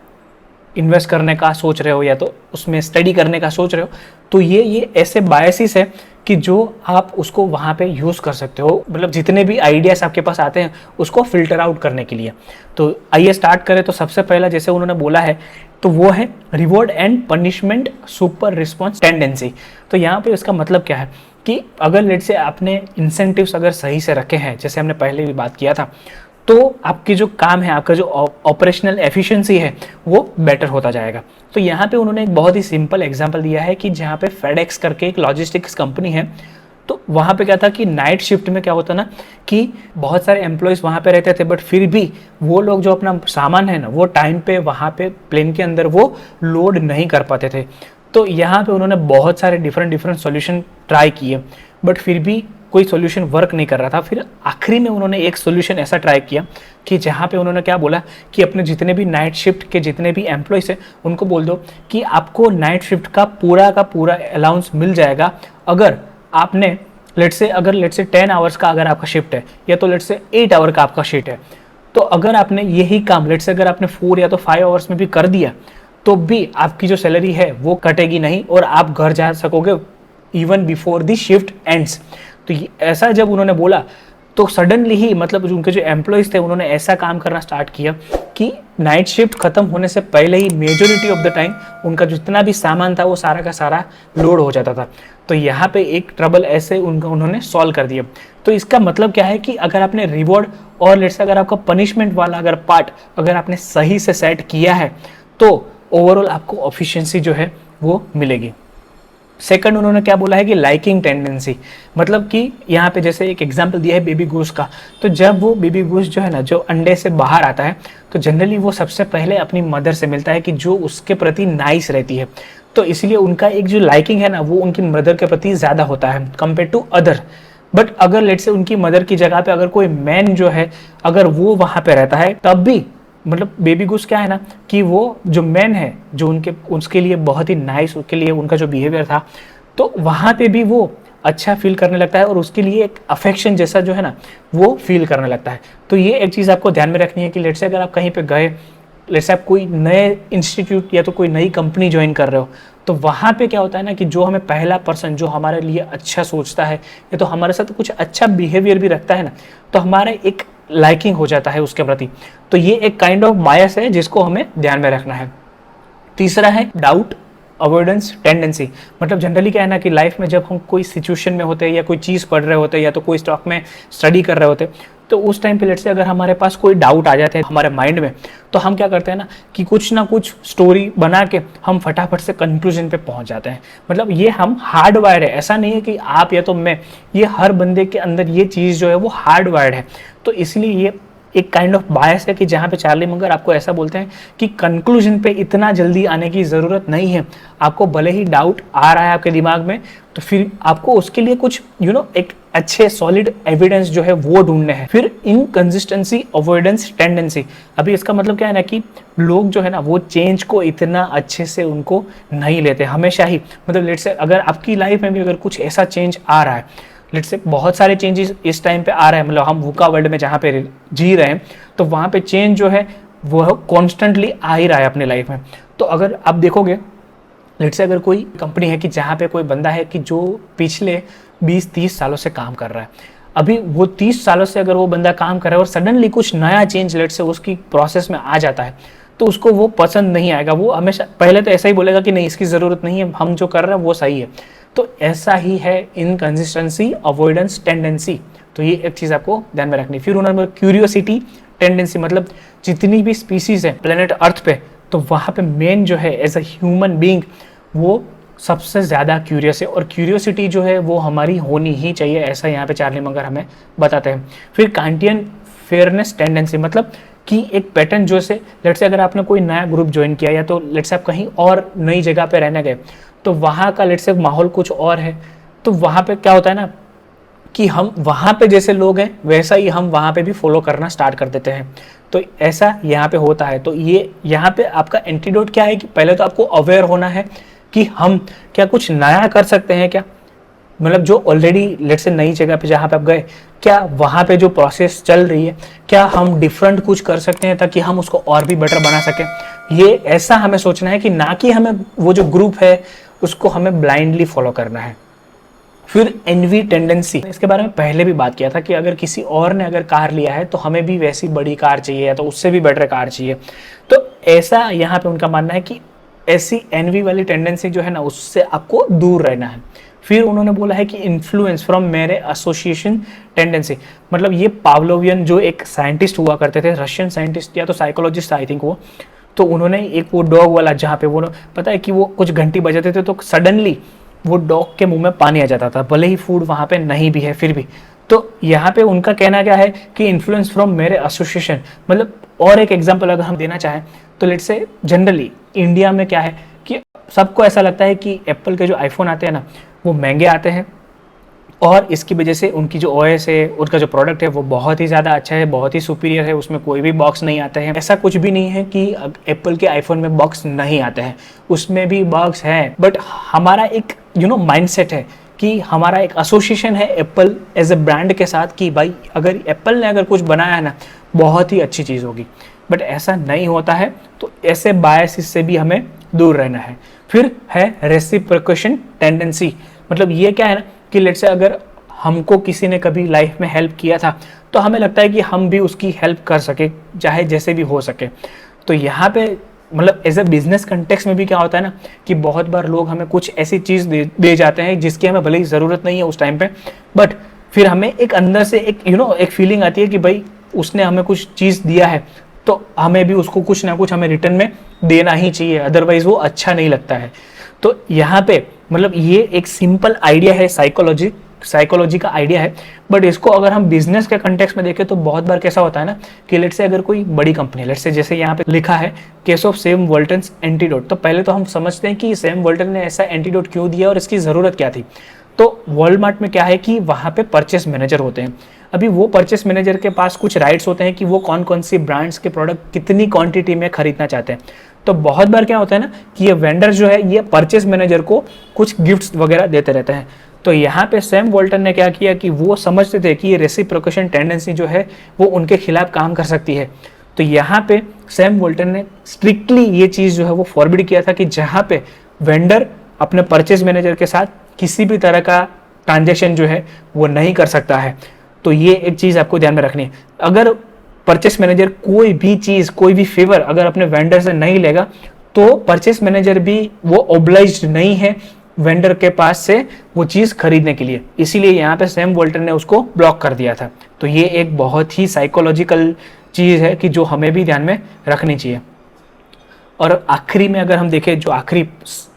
इन्वेस्ट करने का सोच रहे हो या तो उसमें स्टडी करने का सोच रहे हो, तो ये ऐसे बायसेस है कि जो आप उसको वहाँ पे यूज़ कर सकते हो, मतलब जितने भी आइडियाज़ आपके पास आते हैं उसको फिल्टर आउट करने के लिए। तो आइए स्टार्ट करें। तो सबसे पहला जैसे उन्होंने बोला है तो वो है reward and punishment super response tendency. तो यहाँ पे उसका मतलब क्या है कि अगर लेट से आपने इंसेंटिव्स अगर सही से रखे हैं, जैसे हमने पहले भी बात किया था, तो आपकी जो काम है, आपका जो ऑपरेशनल एफिशिएंसी है वो बेटर होता जाएगा। तो यहाँ पे उन्होंने एक बहुत ही सिंपल एग्जांपल दिया है कि जहाँ पे फेडेक्स करके एक लॉजिस्टिक्स कंपनी है, तो वहाँ पे क्या था कि नाइट शिफ्ट में क्या होता ना कि बहुत सारे एम्प्लॉयज़ वहाँ पे रहते थे, बट फिर भी वो लोग जो अपना सामान है ना वो टाइम पे वहाँ पे प्लेन के अंदर वो लोड नहीं कर पाते थे। तो यहाँ पे उन्होंने बहुत सारे डिफरेंट सॉल्यूशन ट्राई किए, बट फिर भी कोई सॉल्यूशन वर्क नहीं कर रहा था। फिर आखिरी में उन्होंने एक सॉल्यूशन ऐसा ट्राई किया कि जहाँ पे उन्होंने क्या बोला कि अपने जितने भी नाइट शिफ्ट के जितने भी एम्प्लॉयज़ हैं उनको बोल दो कि आपको नाइट शिफ्ट का पूरा अलाउंस मिल जाएगा अगर आपने लेट्स से 10 आवर्स का अगर आपका शिफ्ट है, या तो लेट्स से 8 आवर का आपका शिफ्ट है, तो अगर आपने यही काम लेट्स से अगर आपने 4 या तो 5 आवर्स में भी कर दिया तो भी आपकी जो सैलरी है वो कटेगी नहीं और आप घर जा सकोगे even before the shift ends. तो ऐसा जब उन्होंने बोला तो सडनली ही मतलब जो उनके जो एम्प्लॉयज़ थे उन्होंने ऐसा काम करना स्टार्ट किया कि नाइट शिफ्ट खत्म होने से पहले ही मेजॉरिटी ऑफ द टाइम उनका जितना भी सामान था वो सारा का सारा लोड हो जाता था। तो यहाँ पे एक ट्रबल ऐसे उन्होंने सॉल्व कर दिया। तो इसका मतलब क्या है कि अगर आपने रिवॉर्ड और लेट्स से अगर आपका पनिशमेंट वाला अगर पार्ट अगर आपने सही से सेट किया है तो ओवरऑल आपको एफिशिएंसी जो है वो मिलेगी। सेकंड उन्होंने क्या बोला है कि लाइकिंग टेंडेंसी, मतलब कि यहाँ पे जैसे एक एग्जांपल दिया है बेबी गूस का, तो जब वो बेबी गूस जो है ना जो अंडे से बाहर आता है तो जनरली वो सबसे पहले अपनी मदर से मिलता है कि जो उसके प्रति नाइस रहती है। तो इसलिए उनका एक जो लाइकिंग है ना वो उनकी मदर के प्रति ज़्यादा होता है कंपेयर टू अदर। बट अगर लेट से उनकी मदर की जगह पे अगर कोई मैन जो है अगर वो वहाँ पे रहता है तब भी मतलब बेबी गूस क्या है ना कि वो जो मैन है जो उसके लिए बहुत ही नाइस, उसके लिए उनका जो बिहेवियर था तो वहाँ पे भी वो अच्छा फील करने लगता है और उसके लिए एक अफेक्शन जैसा जो है ना वो फील करने लगता है। तो ये एक चीज़ आपको ध्यान में रखनी है कि लेट से अगर आप कहीं पे गए, लेट से आप कोई नए इंस्टीट्यूट या तो कोई नई कंपनी ज्वाइन कर रहे हो तो वहाँ पे क्या होता है ना कि जो हमें पहला पर्सन जो हमारे लिए अच्छा सोचता है या तो हमारे साथ कुछ अच्छा बिहेवियर भी रखता है ना तो हमारा एक लाइकिंग हो जाता है उसके प्रति। तो ये एक काइंड ऑफ बायस है जिसको हमें ध्यान में रखना है। तीसरा है डाउट अवॉइडेंस टेंडेंसी। मतलब जनरली क्या है ना कि लाइफ में जब हम कोई सिचुएशन में होते हैं या कोई चीज़ पढ़ रहे होते हैं या तो कोई स्टॉक में स्टडी कर रहे होते हैं तो उस टाइम पे लेट से अगर हमारे पास कोई डाउट आ जाते हैं हमारे माइंड में तो हम क्या करते हैं ना कि कुछ ना कुछ स्टोरी बना के हम फटाफट से कंक्लूजन पे पहुंच जाते हैं। मतलब ये हम हार्ड वायर्ड है, ऐसा नहीं है कि आप या तो मैं, ये हर बंदे के अंदर ये चीज़ जो है वो हार्ड वायर्ड है। तो इसलिए ये एक काइंड ऑफ बायस है कि जहाँ पे चार्ली मंगर आपको ऐसा बोलते हैं कि कंक्लूजन पे इतना जल्दी आने की ज़रूरत नहीं है। आपको भले ही डाउट आ रहा है आपके दिमाग में तो फिर आपको उसके लिए कुछ एक अच्छे सॉलिड एविडेंस जो है वो ढूंढने हैं। फिर इनकंसिस्टेंसी अवॉइडेंस टेंडेंसी। अभी इसका मतलब क्या है ना कि लोग जो है ना वो चेंज को इतना अच्छे से उनको नहीं लेते हमेशा ही। मतलब लेट से अगर आपकी लाइफ में भी अगर कुछ ऐसा चेंज आ रहा है, लेट से बहुत सारे चेंजेस इस टाइम पे आ रहे हैं, मतलब हम वुका वर्ल्ड में जहाँ पे जी रहे हैं तो वहाँ पे चेंज जो है वह कॉन्स्टेंटली आ ही रहा है अपनी लाइफ में। तो अगर आप देखोगे लेट से अगर कोई कंपनी है कि जहाँ पे कोई बंदा है कि जो पिछले 20-30 सालों से काम कर रहा है, अभी वो 30 सालों से अगर वो बंदा काम कर रहा है और सडनली कुछ नया चेंज लेट से उसकी प्रोसेस में आ जाता है तो उसको वो पसंद नहीं आएगा। वो हमेशा पहले तो ऐसा ही बोलेगा कि नहीं इसकी ज़रूरत नहीं है, हम जो कर रहे हैं वो सही है। तो ऐसा ही है इनकंसिस्टेंसी अवॉइडेंस टेंडेंसी। तो ये एक चीज़ आपको ध्यान में रखनी। फिर उन्होंने क्यूरियोसिटी टेंडेंसी। मतलब जितनी भी स्पीसीज है प्लेनेट अर्थ पे तो वहाँ पे मेन जो है एज अ ह्यूमन बीइंग वो सबसे ज़्यादा क्यूरियस है और क्यूरियोसिटी जो है वो हमारी होनी ही चाहिए, ऐसा यहाँ पे चार्ली मंगर हमें बताते हैं। फिर कांटियन फेयरनेस टेंडेंसी। मतलब कि एक पैटर्न जो से लेट से अगर आपने कोई नया ग्रुप ज्वाइन किया या तो लेट से आप कहीं और नई जगह पे रहने गए तो वहाँ का लेट से माहौल कुछ और है तो वहाँ पे क्या होता है ना कि हम वहाँ पे जैसे लोग हैं वैसा ही हम वहाँ पे भी फॉलो करना स्टार्ट कर देते हैं। तो ऐसा यहाँ पे होता है। तो ये यहाँ पे आपका एंटीडोट क्या है कि पहले तो आपको अवेयर होना है कि हम क्या कुछ नया कर सकते हैं क्या। मतलब जो ऑलरेडी लेट से नई जगह पे जहाँ पे आप गए क्या वहाँ पे जो प्रोसेस चल रही है क्या हम डिफरेंट कुछ कर सकते हैं ताकि हम उसको और भी बेटर बना सकें। ये ऐसा हमें सोचना है कि ना कि हमें वो जो ग्रुप है उसको हमें ब्लाइंडली फॉलो करना है। फिर एनवी टेंडेंसी। इसके बारे में पहले भी बात किया था कि अगर किसी और ने अगर कार लिया है तो हमें भी वैसी बड़ी कार चाहिए या तो उससे भी बेटर कार चाहिए। तो ऐसा यहाँ पे उनका मानना है कि ऐसी एनवी वाली टेंडेंसी जो है ना उससे आपको दूर रहना है। फिर उन्होंने बोला है कि इन्फ्लुएंस फ्रॉम मेरे एसोसिएशन टेंडेंसी। मतलब ये पावलोवियन जो एक साइंटिस्ट हुआ करते थे, रशियन साइंटिस्ट या तो साइकोलॉजिस्ट आई थिंक वो, तो उन्होंने एक वो डॉग वाला जहाँ पे वो पता है कि वो कुछ घंटी बजाते थे तो सडनली वो डॉग के मुंह में पानी आ जाता था, भले ही फूड वहाँ पे नहीं भी है फिर भी। तो यहाँ पे उनका कहना क्या है कि इन्फ्लुएंस फ्रॉम मेरे एसोसिएशन। मतलब और एक एग्जांपल अगर हम देना चाहें तो लेट्स से जनरली इंडिया में क्या है कि सबको ऐसा लगता है कि एप्पल के जो आईफोन आते हैं ना वो महंगे आते हैं और इसकी वजह से उनकी जो ओएस है उनका जो प्रोडक्ट है वो बहुत ही ज़्यादा अच्छा है, बहुत ही सुपीरियर है, उसमें कोई भी बॉक्स नहीं आता है। ऐसा कुछ भी नहीं है कि एप्पल के आईफोन में बॉक्स नहीं आते हैं, उसमें भी बॉक्स हैं। बट हमारा एक माइंडसेट है कि हमारा एक एसोसिएशन है एप्पल एज ए ब्रांड के साथ कि भाई अगर एप्पल ने अगर कुछ बनाया है ना बहुत ही अच्छी चीज़ होगी। बट ऐसा नहीं होता है। तो ऐसे बायस से भी हमें दूर रहना है। फिर है रेसिप्रोकेशन टेंडेंसी। मतलब ये क्या है ना कि लेट से अगर हमको किसी ने कभी लाइफ में हेल्प किया था तो हमें लगता है कि हम भी उसकी हेल्प कर सके चाहे जैसे भी हो सके। तो यहाँ पे मतलब एज ए बिजनेस कंटेक्स्ट में भी क्या होता है ना कि बहुत बार लोग हमें कुछ ऐसी चीज़ दे जाते हैं जिसकी हमें भले ही ज़रूरत नहीं है उस टाइम पे, बट फिर हमें एक अंदर से एक एक फीलिंग आती है कि भाई उसने हमें कुछ चीज़ दिया है तो हमें भी उसको कुछ ना कुछ हमें रिटर्न में देना ही चाहिए, अदरवाइज वो अच्छा नहीं लगता है। तो यहाँ पे मतलब ये एक सिंपल आइडिया है साइकोलॉजी साइकोलॉजी का आइडिया है, बट इसको अगर हम बिजनेस के कंटेक्स्ट में देखें तो बहुत बार कैसा होता है ना कि लेट्स से अगर कोई बड़ी कंपनी, लेट्स से जैसे यहाँ पे लिखा है केस ऑफ सैम वॉल्टन्स एंटीडोट, तो पहले तो हम समझते हैं कि सैम वॉल्टन ने ऐसा एंटीडोट क्यों दिया और इसकी ज़रूरत क्या थी। तो वॉलमार्ट में क्या है कि वहाँ पे परचेस मैनेजर होते हैं। अभी वो परचेस मैनेजर के पास कुछ राइट्स होते हैं कि वो कौन कौन सी ब्रांड्स के प्रोडक्ट कितनी क्वांटिटी में खरीदना चाहते हैं। तो बहुत बार क्या होता है ना कि ये वेंडर जो है ये परचेस मैनेजर को कुछ गिफ्ट्स वगैरह देते रहते हैं। तो यहाँ पे सैम वॉल्टन ने क्या किया कि वो समझते थे कि ये रेसिप्रोकेशन टेंडेंसी जो है वो उनके खिलाफ काम कर सकती है। तो यहाँ पे सैम वॉल्टन ने स्ट्रिक्टली ये चीज़ जो है वो फॉरबिड किया था कि जहाँ पे वेंडर अपने परचेस मैनेजर के साथ किसी भी तरह का ट्रांजेक्शन जो है वो नहीं कर सकता है। तो ये एक चीज़ आपको ध्यान में रखनी है। अगर परचेस मैनेजर कोई भी चीज़, कोई भी फेवर अगर अपने वेंडर से नहीं लेगा तो परचेस मैनेजर भी वो ऑब्लाइज्ड नहीं है वेंडर के पास से वो चीज़ खरीदने के लिए। इसीलिए यहाँ पे सैम वॉल्टन ने उसको ब्लॉक कर दिया था। तो ये एक बहुत ही साइकोलॉजिकल चीज़ है कि जो हमें भी ध्यान में रखनी चाहिए। और आखिरी में अगर हम देखें, जो आखिरी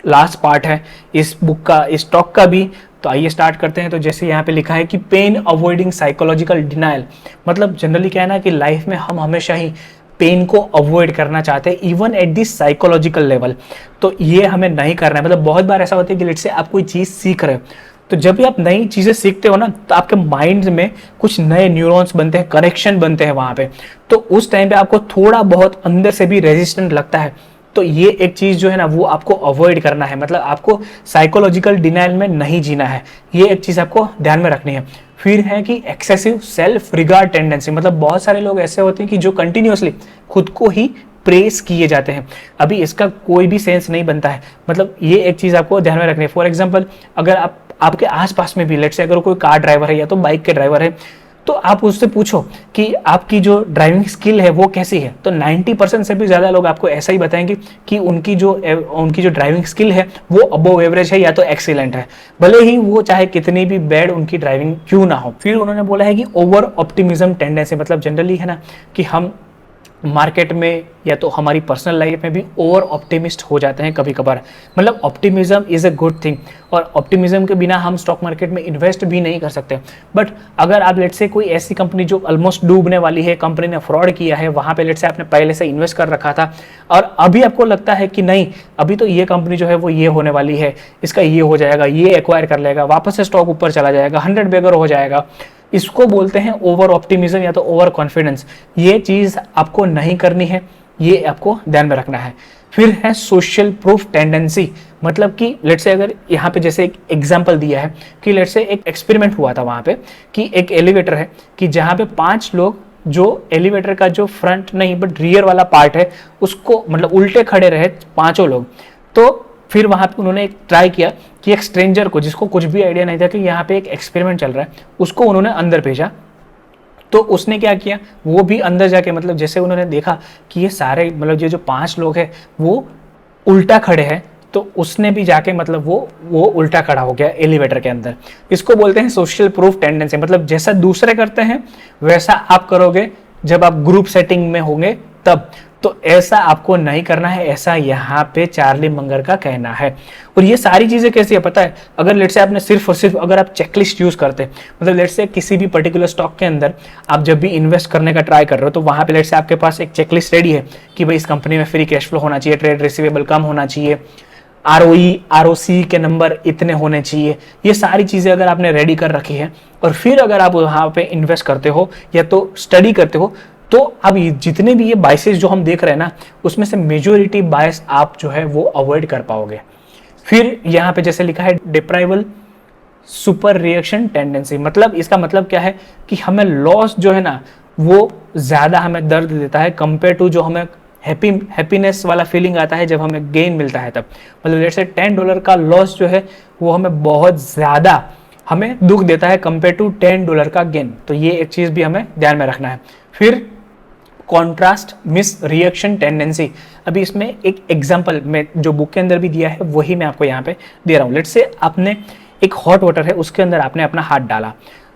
लास्ट पार्ट है इस बुक का, इस टॉक का भी, तो आइए स्टार्ट करते हैं। तो जैसे यहाँ पे लिखा है कि पेन अवॉइडिंग साइकोलॉजिकल डिनाइल, मतलब जनरली क्या है ना कि लाइफ में हम हमेशा ही पेन को अवॉइड करना चाहते हैं even at this psychological level. तो ये हमें नहीं करना है। मतलब बहुत बार ऐसा होता है कि लेट्स से आप कोई चीज़ सीख रहे हो, तो जब भी आप नई चीज़ें सीखते हो ना तो आपके माइंड में कुछ नए न्यूरॉन्स बनते हैं, कनेक्शन बनते हैं वहाँ पे। तो उस टाइम पे आपको थोड़ा बहुत अंदर से भी रेजिस्टेंट लगता है। तो ये एक चीज़ जो है ना वो आपको अवॉइड करना है। मतलब आपको साइकोलॉजिकल डिनाइल में नहीं जीना है। ये एक चीज़ आपको ध्यान में रखनी है। फिर है कि एक्सेसिव सेल्फ रिगार्ड टेंडेंसी, मतलब बहुत सारे लोग ऐसे होते हैं कि जो कंटिन्यूअसली खुद को ही प्रेस किए जाते हैं। अभी इसका कोई भी सेंस नहीं बनता है। मतलब ये एक चीज़ आपको ध्यान में रखनी है। फॉर एग्जाम्पल, अगर आपके आसपास में भी लेट्स से अगर कोई कार ड्राइवर है या तो बाइक के ड्राइवर है, तो आप उससे पूछो कि आपकी जो ड्राइविंग स्किल है वो कैसी है, तो 90% से भी ज़्यादा लोग आपको ऐसा ही बताएंगे कि उनकी जो ड्राइविंग स्किल है वो अबव एवरेज है या तो एक्सीलेंट है, भले ही वो चाहे कितनी भी बैड उनकी ड्राइविंग क्यों ना हो। फिर उन्होंने बोला है कि ओवर ऑप्टिमिज्म टेंडेंसी, मतलब जनरली है ना कि हम मार्केट में या तो हमारी पर्सनल लाइफ में भी ओवर ऑप्टिमिस्ट हो जाते हैं कभी कभार। मतलब optimism is a good thing, और ऑप्टिमिज्म के बिना हम स्टॉक मार्केट में इन्वेस्ट भी नहीं कर सकते। बट अगर आप लेट्स से कोई ऐसी कंपनी जो ऑलमोस्ट डूबने वाली है, कंपनी ने फ्रॉड किया है, वहाँ पे लेट्स से आपने पहले से इन्वेस्ट कर रखा था और अभी आपको लगता है कि नहीं अभी तो ये कंपनी जो है वो ये होने वाली है, इसका ये हो जाएगा, ये एक्वायर कर लेगा, वापस से स्टॉक ऊपर चला जाएगा, 100 बैगर हो जाएगा, इसको बोलते हैं ओवर ऑप्टिमिज्म या तो ओवर कॉन्फिडेंस। ये चीज़ आपको नहीं करनी है, ये आपको ध्यान में रखना है। फिर है सोशल प्रूफ टेंडेंसी, मतलब कि लेट्स से अगर यहाँ पे जैसे एक एग्जांपल दिया है कि लेट्स से एक एक्सपेरिमेंट हुआ था वहाँ पे कि एक एलिवेटर है कि जहाँ पे 5 लोग जो एलिवेटर का जो फ्रंट नहीं बट रियर वाला पार्ट है उसको मतलब उल्टे खड़े रहे 5 लोग। तो फिर वहाँ पे उन्होंने एक ट्राई किया कि एक स्ट्रेंजर को, जिसको कुछ भी आइडिया नहीं था कि यहाँ पे एक एक्सपेरिमेंट चल रहा है, उसको उन्होंने अंदर भेजा। तो उसने क्या किया, वो भी अंदर जाके मतलब जैसे उन्होंने देखा कि ये सारे मतलब ये जो 5 लोग हैं वो उल्टा खड़े हैं, तो उसने भी जाके मतलब वो उल्टा खड़ा हो गया एलिवेटर के अंदर। इसको बोलते हैं सोशल प्रूफ टेंडेंसी, मतलब जैसा दूसरे करते हैं वैसा आप करोगे जब आप ग्रुप सेटिंग में होंगे तब। तो ऐसा आपको नहीं करना है, ऐसा यहाँ पे चार्ली मंगर का कहना है। और ये सारी चीज़ें कैसी है पता है, अगर लेट्स से आपने सिर्फ और सिर्फ अगर आप चेकलिस्ट यूज़ करते, मतलब लेट्स से किसी भी पर्टिकुलर स्टॉक के अंदर आप जब भी इन्वेस्ट करने का ट्राई कर रहे हो तो वहाँ पे लेट्स से आपके पास एक चेकलिस्ट रेडी है कि भाई इस कंपनी में फ्री कैश फ्लो होना चाहिए, ट्रेड रिसीवेबल कम होना चाहिए, ROE ROC के नंबर इतने होने चाहिए। ये सारी चीज़ें अगर आपने रेडी कर रखी है और फिर अगर आप वहाँ पे इन्वेस्ट करते हो या तो स्टडी करते हो, तो अब जितने भी ये बायसेस जो हम देख रहे हैं ना उसमें से मेजोरिटी बायस आप जो है वो अवॉइड कर पाओगे। फिर यहाँ पे जैसे लिखा है डिप्राइवल सुपर रिएक्शन टेंडेंसी, मतलब इसका मतलब क्या है कि हमें लॉस जो है ना वो ज़्यादा हमें दर्द देता है कंपेयर टू जो हमें हैप्पीनेस वाला फीलिंग आता है जब हमें गेन मिलता है तब। मतलब लेट्स से $10 का लॉस जो है वो हमें बहुत ज़्यादा हमें दुख देता है कंपेयर टू $10 का गेन। तो ये एक चीज़ भी हमें ध्यान में रखना है। फिर कॉन्ट्रास्ट मिस रिएक्शन टेंडेंसी, अभी इसमें एक एग्जांपल में जो बुक के अंदर भी दिया है वही मैं आपको यहाँ पे दे रहा हूँ। लेट्स से आपने एक हॉट वाटर है उसके अंदर आपने अपना हाथ डाला,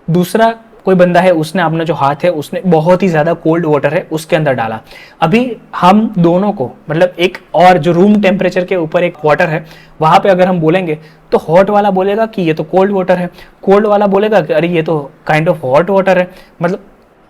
दूसरा कोई बंदा है, उसने अपना जो हाथ है उसने बहुत ही ज़्यादा कोल्ड वाटर है उसके अंदर डाला। अभी हम दोनों को मतलब एक और जो रूम टेम्परेचर के ऊपर एक वाटर है वहाँ पे अगर हम बोलेंगे तो हॉट वाला बोलेगा कि ये तो कोल्ड वाटर है, कोल्ड वाला बोलेगा कि अरे ये तो काइंड ऑफ हॉट वाटर है। मतलब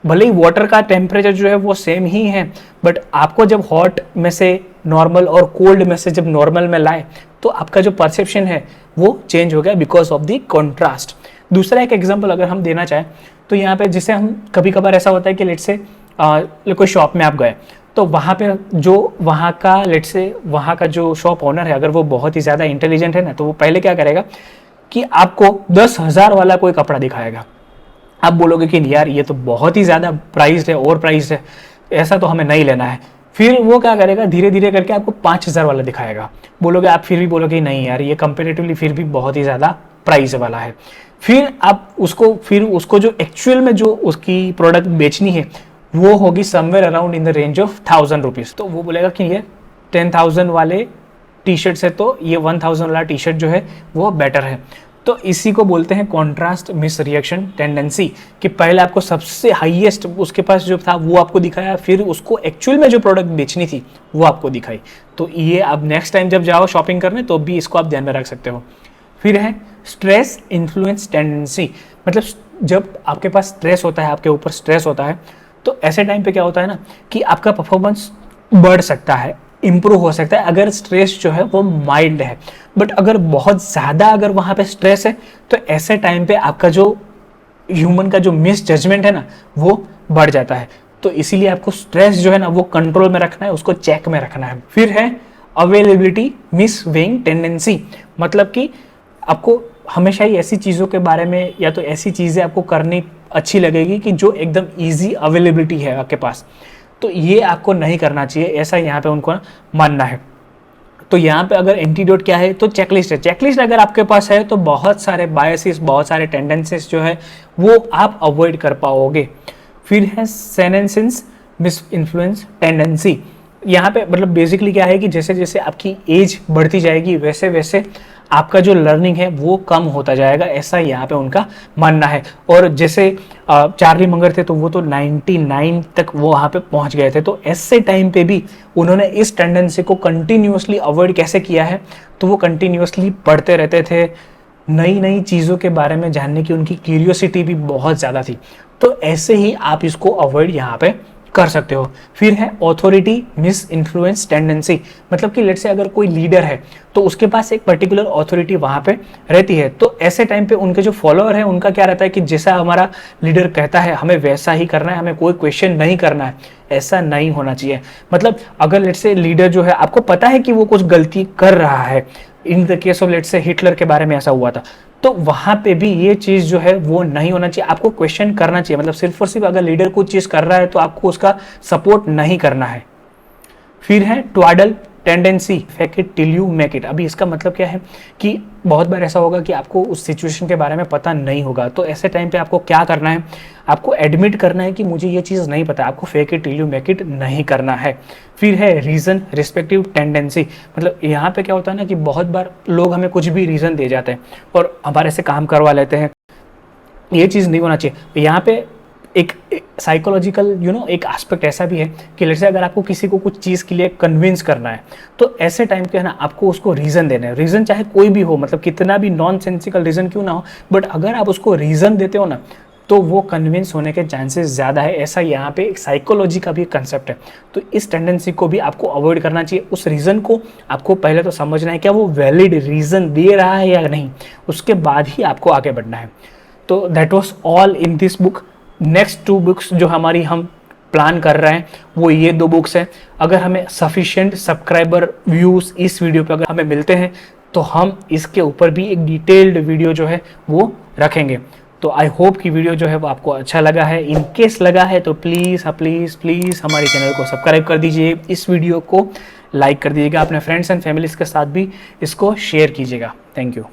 भले ही वाटर का टेम्परेचर जो है वो सेम ही है, बट आपको जब हॉट में से नॉर्मल और कोल्ड में से जब नॉर्मल में लाए तो आपका जो परसेप्शन है वो चेंज हो गया बिकॉज ऑफ द कॉन्ट्रास्ट। दूसरा एक एग्जांपल अगर हम देना चाहें तो यहाँ पे जिसे हम कभी कभार ऐसा होता है कि लेट से कोई शॉप में आप गए तो वहाँ पे जो वहाँ का लेट से वहाँ का जो शॉप ओनर है अगर वो बहुत ही ज़्यादा इंटेलिजेंट है ना, तो वो पहले क्या करेगा कि आपको 10,000 वाला कोई कपड़ा दिखाएगा। आप बोलोगे कि यार ये तो बहुत ही ज़्यादा प्राइस है, ओवर प्राइस है, ऐसा तो हमें नहीं लेना है। फिर वो क्या करेगा, धीरे धीरे करके आपको 5,000 वाला दिखाएगा। बोलोगे, आप फिर भी बोलोगे नहीं यार ये कंपेरेटिवली फिर भी बहुत ही ज़्यादा प्राइस वाला है। फिर आप उसको जो एक्चुअल में जो उसकी प्रोडक्ट बेचनी है वो होगी somewhere around in the range of 1,000 rupees. तो वो बोलेगा कि ये 10,000 वाले टी शर्ट से तो ये 1,000 वाला टी शर्ट जो है वो बेटर है। तो इसी को बोलते हैं कॉन्ट्रास्ट मिस रिएक्शन टेंडेंसी, कि पहले आपको सबसे हाईएस्ट उसके पास जो था वो आपको दिखाया, फिर उसको एक्चुअल में जो प्रोडक्ट बेचनी थी वो आपको दिखाई। तो ये आप नेक्स्ट टाइम जब जाओ शॉपिंग करने तो भी इसको आप ध्यान में रख सकते हो। फिर है स्ट्रेस इन्फ्लुएंस टेंडेंसी, मतलब जब आपके पास स्ट्रेस होता है, आपके ऊपर स्ट्रेस होता है, तो ऐसे टाइम पे क्या होता है ना कि आपका परफॉर्मेंस बढ़ सकता है, इम्प्रूव हो सकता है अगर स्ट्रेस जो है वो माइल्ड है। बट अगर बहुत ज़्यादा अगर वहाँ पे स्ट्रेस है तो ऐसे टाइम पे आपका जो ह्यूमन का जो मिस जजमेंट है ना वो बढ़ जाता है। तो इसीलिए आपको स्ट्रेस जो है ना वो कंट्रोल में रखना है, उसको चेक में रखना है। फिर है अवेलेबिलिटी मिस वेइंग टेंडेंसी, मतलब कि आपको हमेशा ही ऐसी चीज़ों के बारे में या तो ऐसी चीज़ें आपको करनी अच्छी लगेगी कि जो एकदम ईजी अवेलेबिलिटी है आपके पास, तो ये आपको नहीं करना चाहिए, ऐसा यहाँ पे उनको मानना है। तो यहाँ पे अगर एंटीडोट क्या है तो चेकलिस्ट है। चेकलिस्ट अगर आपके पास है तो बहुत सारे बायसेस, बहुत सारे टेंडेंसीज जो है वो आप अवॉइड कर पाओगे। फिर है सेनेंसेंस मिस इन्फ्लुएंस टेंडेंसी, यहाँ पे मतलब बेसिकली क्या है कि जैसे जैसे आपकी एज बढ़ती जाएगी वैसे वैसे आपका जो लर्निंग है वो कम होता जाएगा, ऐसा यहाँ पे उनका मानना है। और जैसे चार्ली मंगर थे तो वो तो 99 तक वो वहाँ पे पहुँच गए थे, तो ऐसे टाइम पे भी उन्होंने इस टेंडेंसी को कंटिन्यूसली अवॉइड कैसे किया है, तो वो कंटिन्यूसली पढ़ते रहते थे, नई नई चीज़ों के बारे में जानने की उनकी क्यूरियोसिटी भी बहुत ज़्यादा थी। तो ऐसे ही आप इसको अवॉइड यहाँ पे कर सकते हो। फिर है ऑथोरिटी मिस इन्फ्लुएंस टेंडेंसी, मतलब कि लेट से अगर कोई लीडर है तो उसके पास एक पर्टिकुलर ऑथोरिटी वहाँ पे रहती है, तो ऐसे टाइम पे उनके जो फॉलोअर है उनका क्या रहता है कि जैसा हमारा लीडर कहता है हमें वैसा ही करना है, हमें कोई क्वेश्चन नहीं करना है। ऐसा नहीं होना चाहिए। मतलब अगर लेट से लीडर जो है आपको पता है कि वो कुछ गलती कर रहा है, in the case of let's say Hitler के बारे में ऐसा हुआ था, तो वहां पे भी ये चीज जो है वो नहीं होना चाहिए, आपको क्वेश्चन करना चाहिए। मतलब सिर्फ और सिर्फ अगर लीडर कुछ चीज कर रहा है तो आपको उसका सपोर्ट नहीं करना है। फिर है twaddle tendency, fake it till you make it. अभी इसका मतलब क्या है कि बहुत बार ऐसा होगा कि आपको उस सिचुएशन के बारे में पता नहीं होगा, तो ऐसे टाइम पे आपको क्या करना है, आपको एडमिट करना है कि मुझे ये चीज़ नहीं पता, आपको fake it till you make it नहीं करना है। फिर है रीज़न रिस्पेक्टिव टेंडेंसी, मतलब यहाँ पे क्या होता है ना कि बहुत बार लोग हमें कुछ भी रीज़न दे जाते हैं और हमारे से काम करवा लेते हैं, ये चीज़ नहीं होना चाहिए। यहाँ पे एक साइकोलॉजिकल एक एस्पेक्ट ऐसा भी है कि जैसे अगर आपको किसी को कुछ चीज़ के लिए कन्विंस करना है तो ऐसे टाइम पे है ना आपको उसको रीज़न देना है। रीज़न चाहे कोई भी हो, मतलब कितना भी नॉन सेंसिकल रीज़न क्यों ना हो, बट अगर आप उसको रीज़न देते हो ना तो वो कन्विंस होने के चांसेस ज़्यादा है। ऐसा यहाँ पे एक साइकोलॉजी का भी कंसेप्ट है। तो इस टेंडेंसी को भी आपको अवॉइड करना चाहिए। उस रीज़न को आपको पहले तो समझना है क्या वो वैलिड रीज़न दे रहा है या नहीं, उसके बाद ही आपको आगे बढ़ना है। तो that was all in this book. Next 2 books जो हमारी हम प्लान कर रहे हैं वो ये 2 बुक्स हैं। अगर हमें सफिशिएंट सब्सक्राइबर व्यूज़ इस वीडियो पे अगर हमें मिलते हैं तो हम इसके ऊपर भी एक डिटेल्ड वीडियो जो है वो रखेंगे। तो आई होप कि वीडियो जो है वो आपको अच्छा लगा है। इन केस लगा है तो प्लीज़ प्लीज़ प्लीज़ हमारे चैनल को सब्सक्राइब कर दीजिए, इस वीडियो को लाइक कर दीजिएगा, अपने फ्रेंड्स एंड फैमिलीज़ के साथ भी इसको शेयर कीजिएगा। Thank you.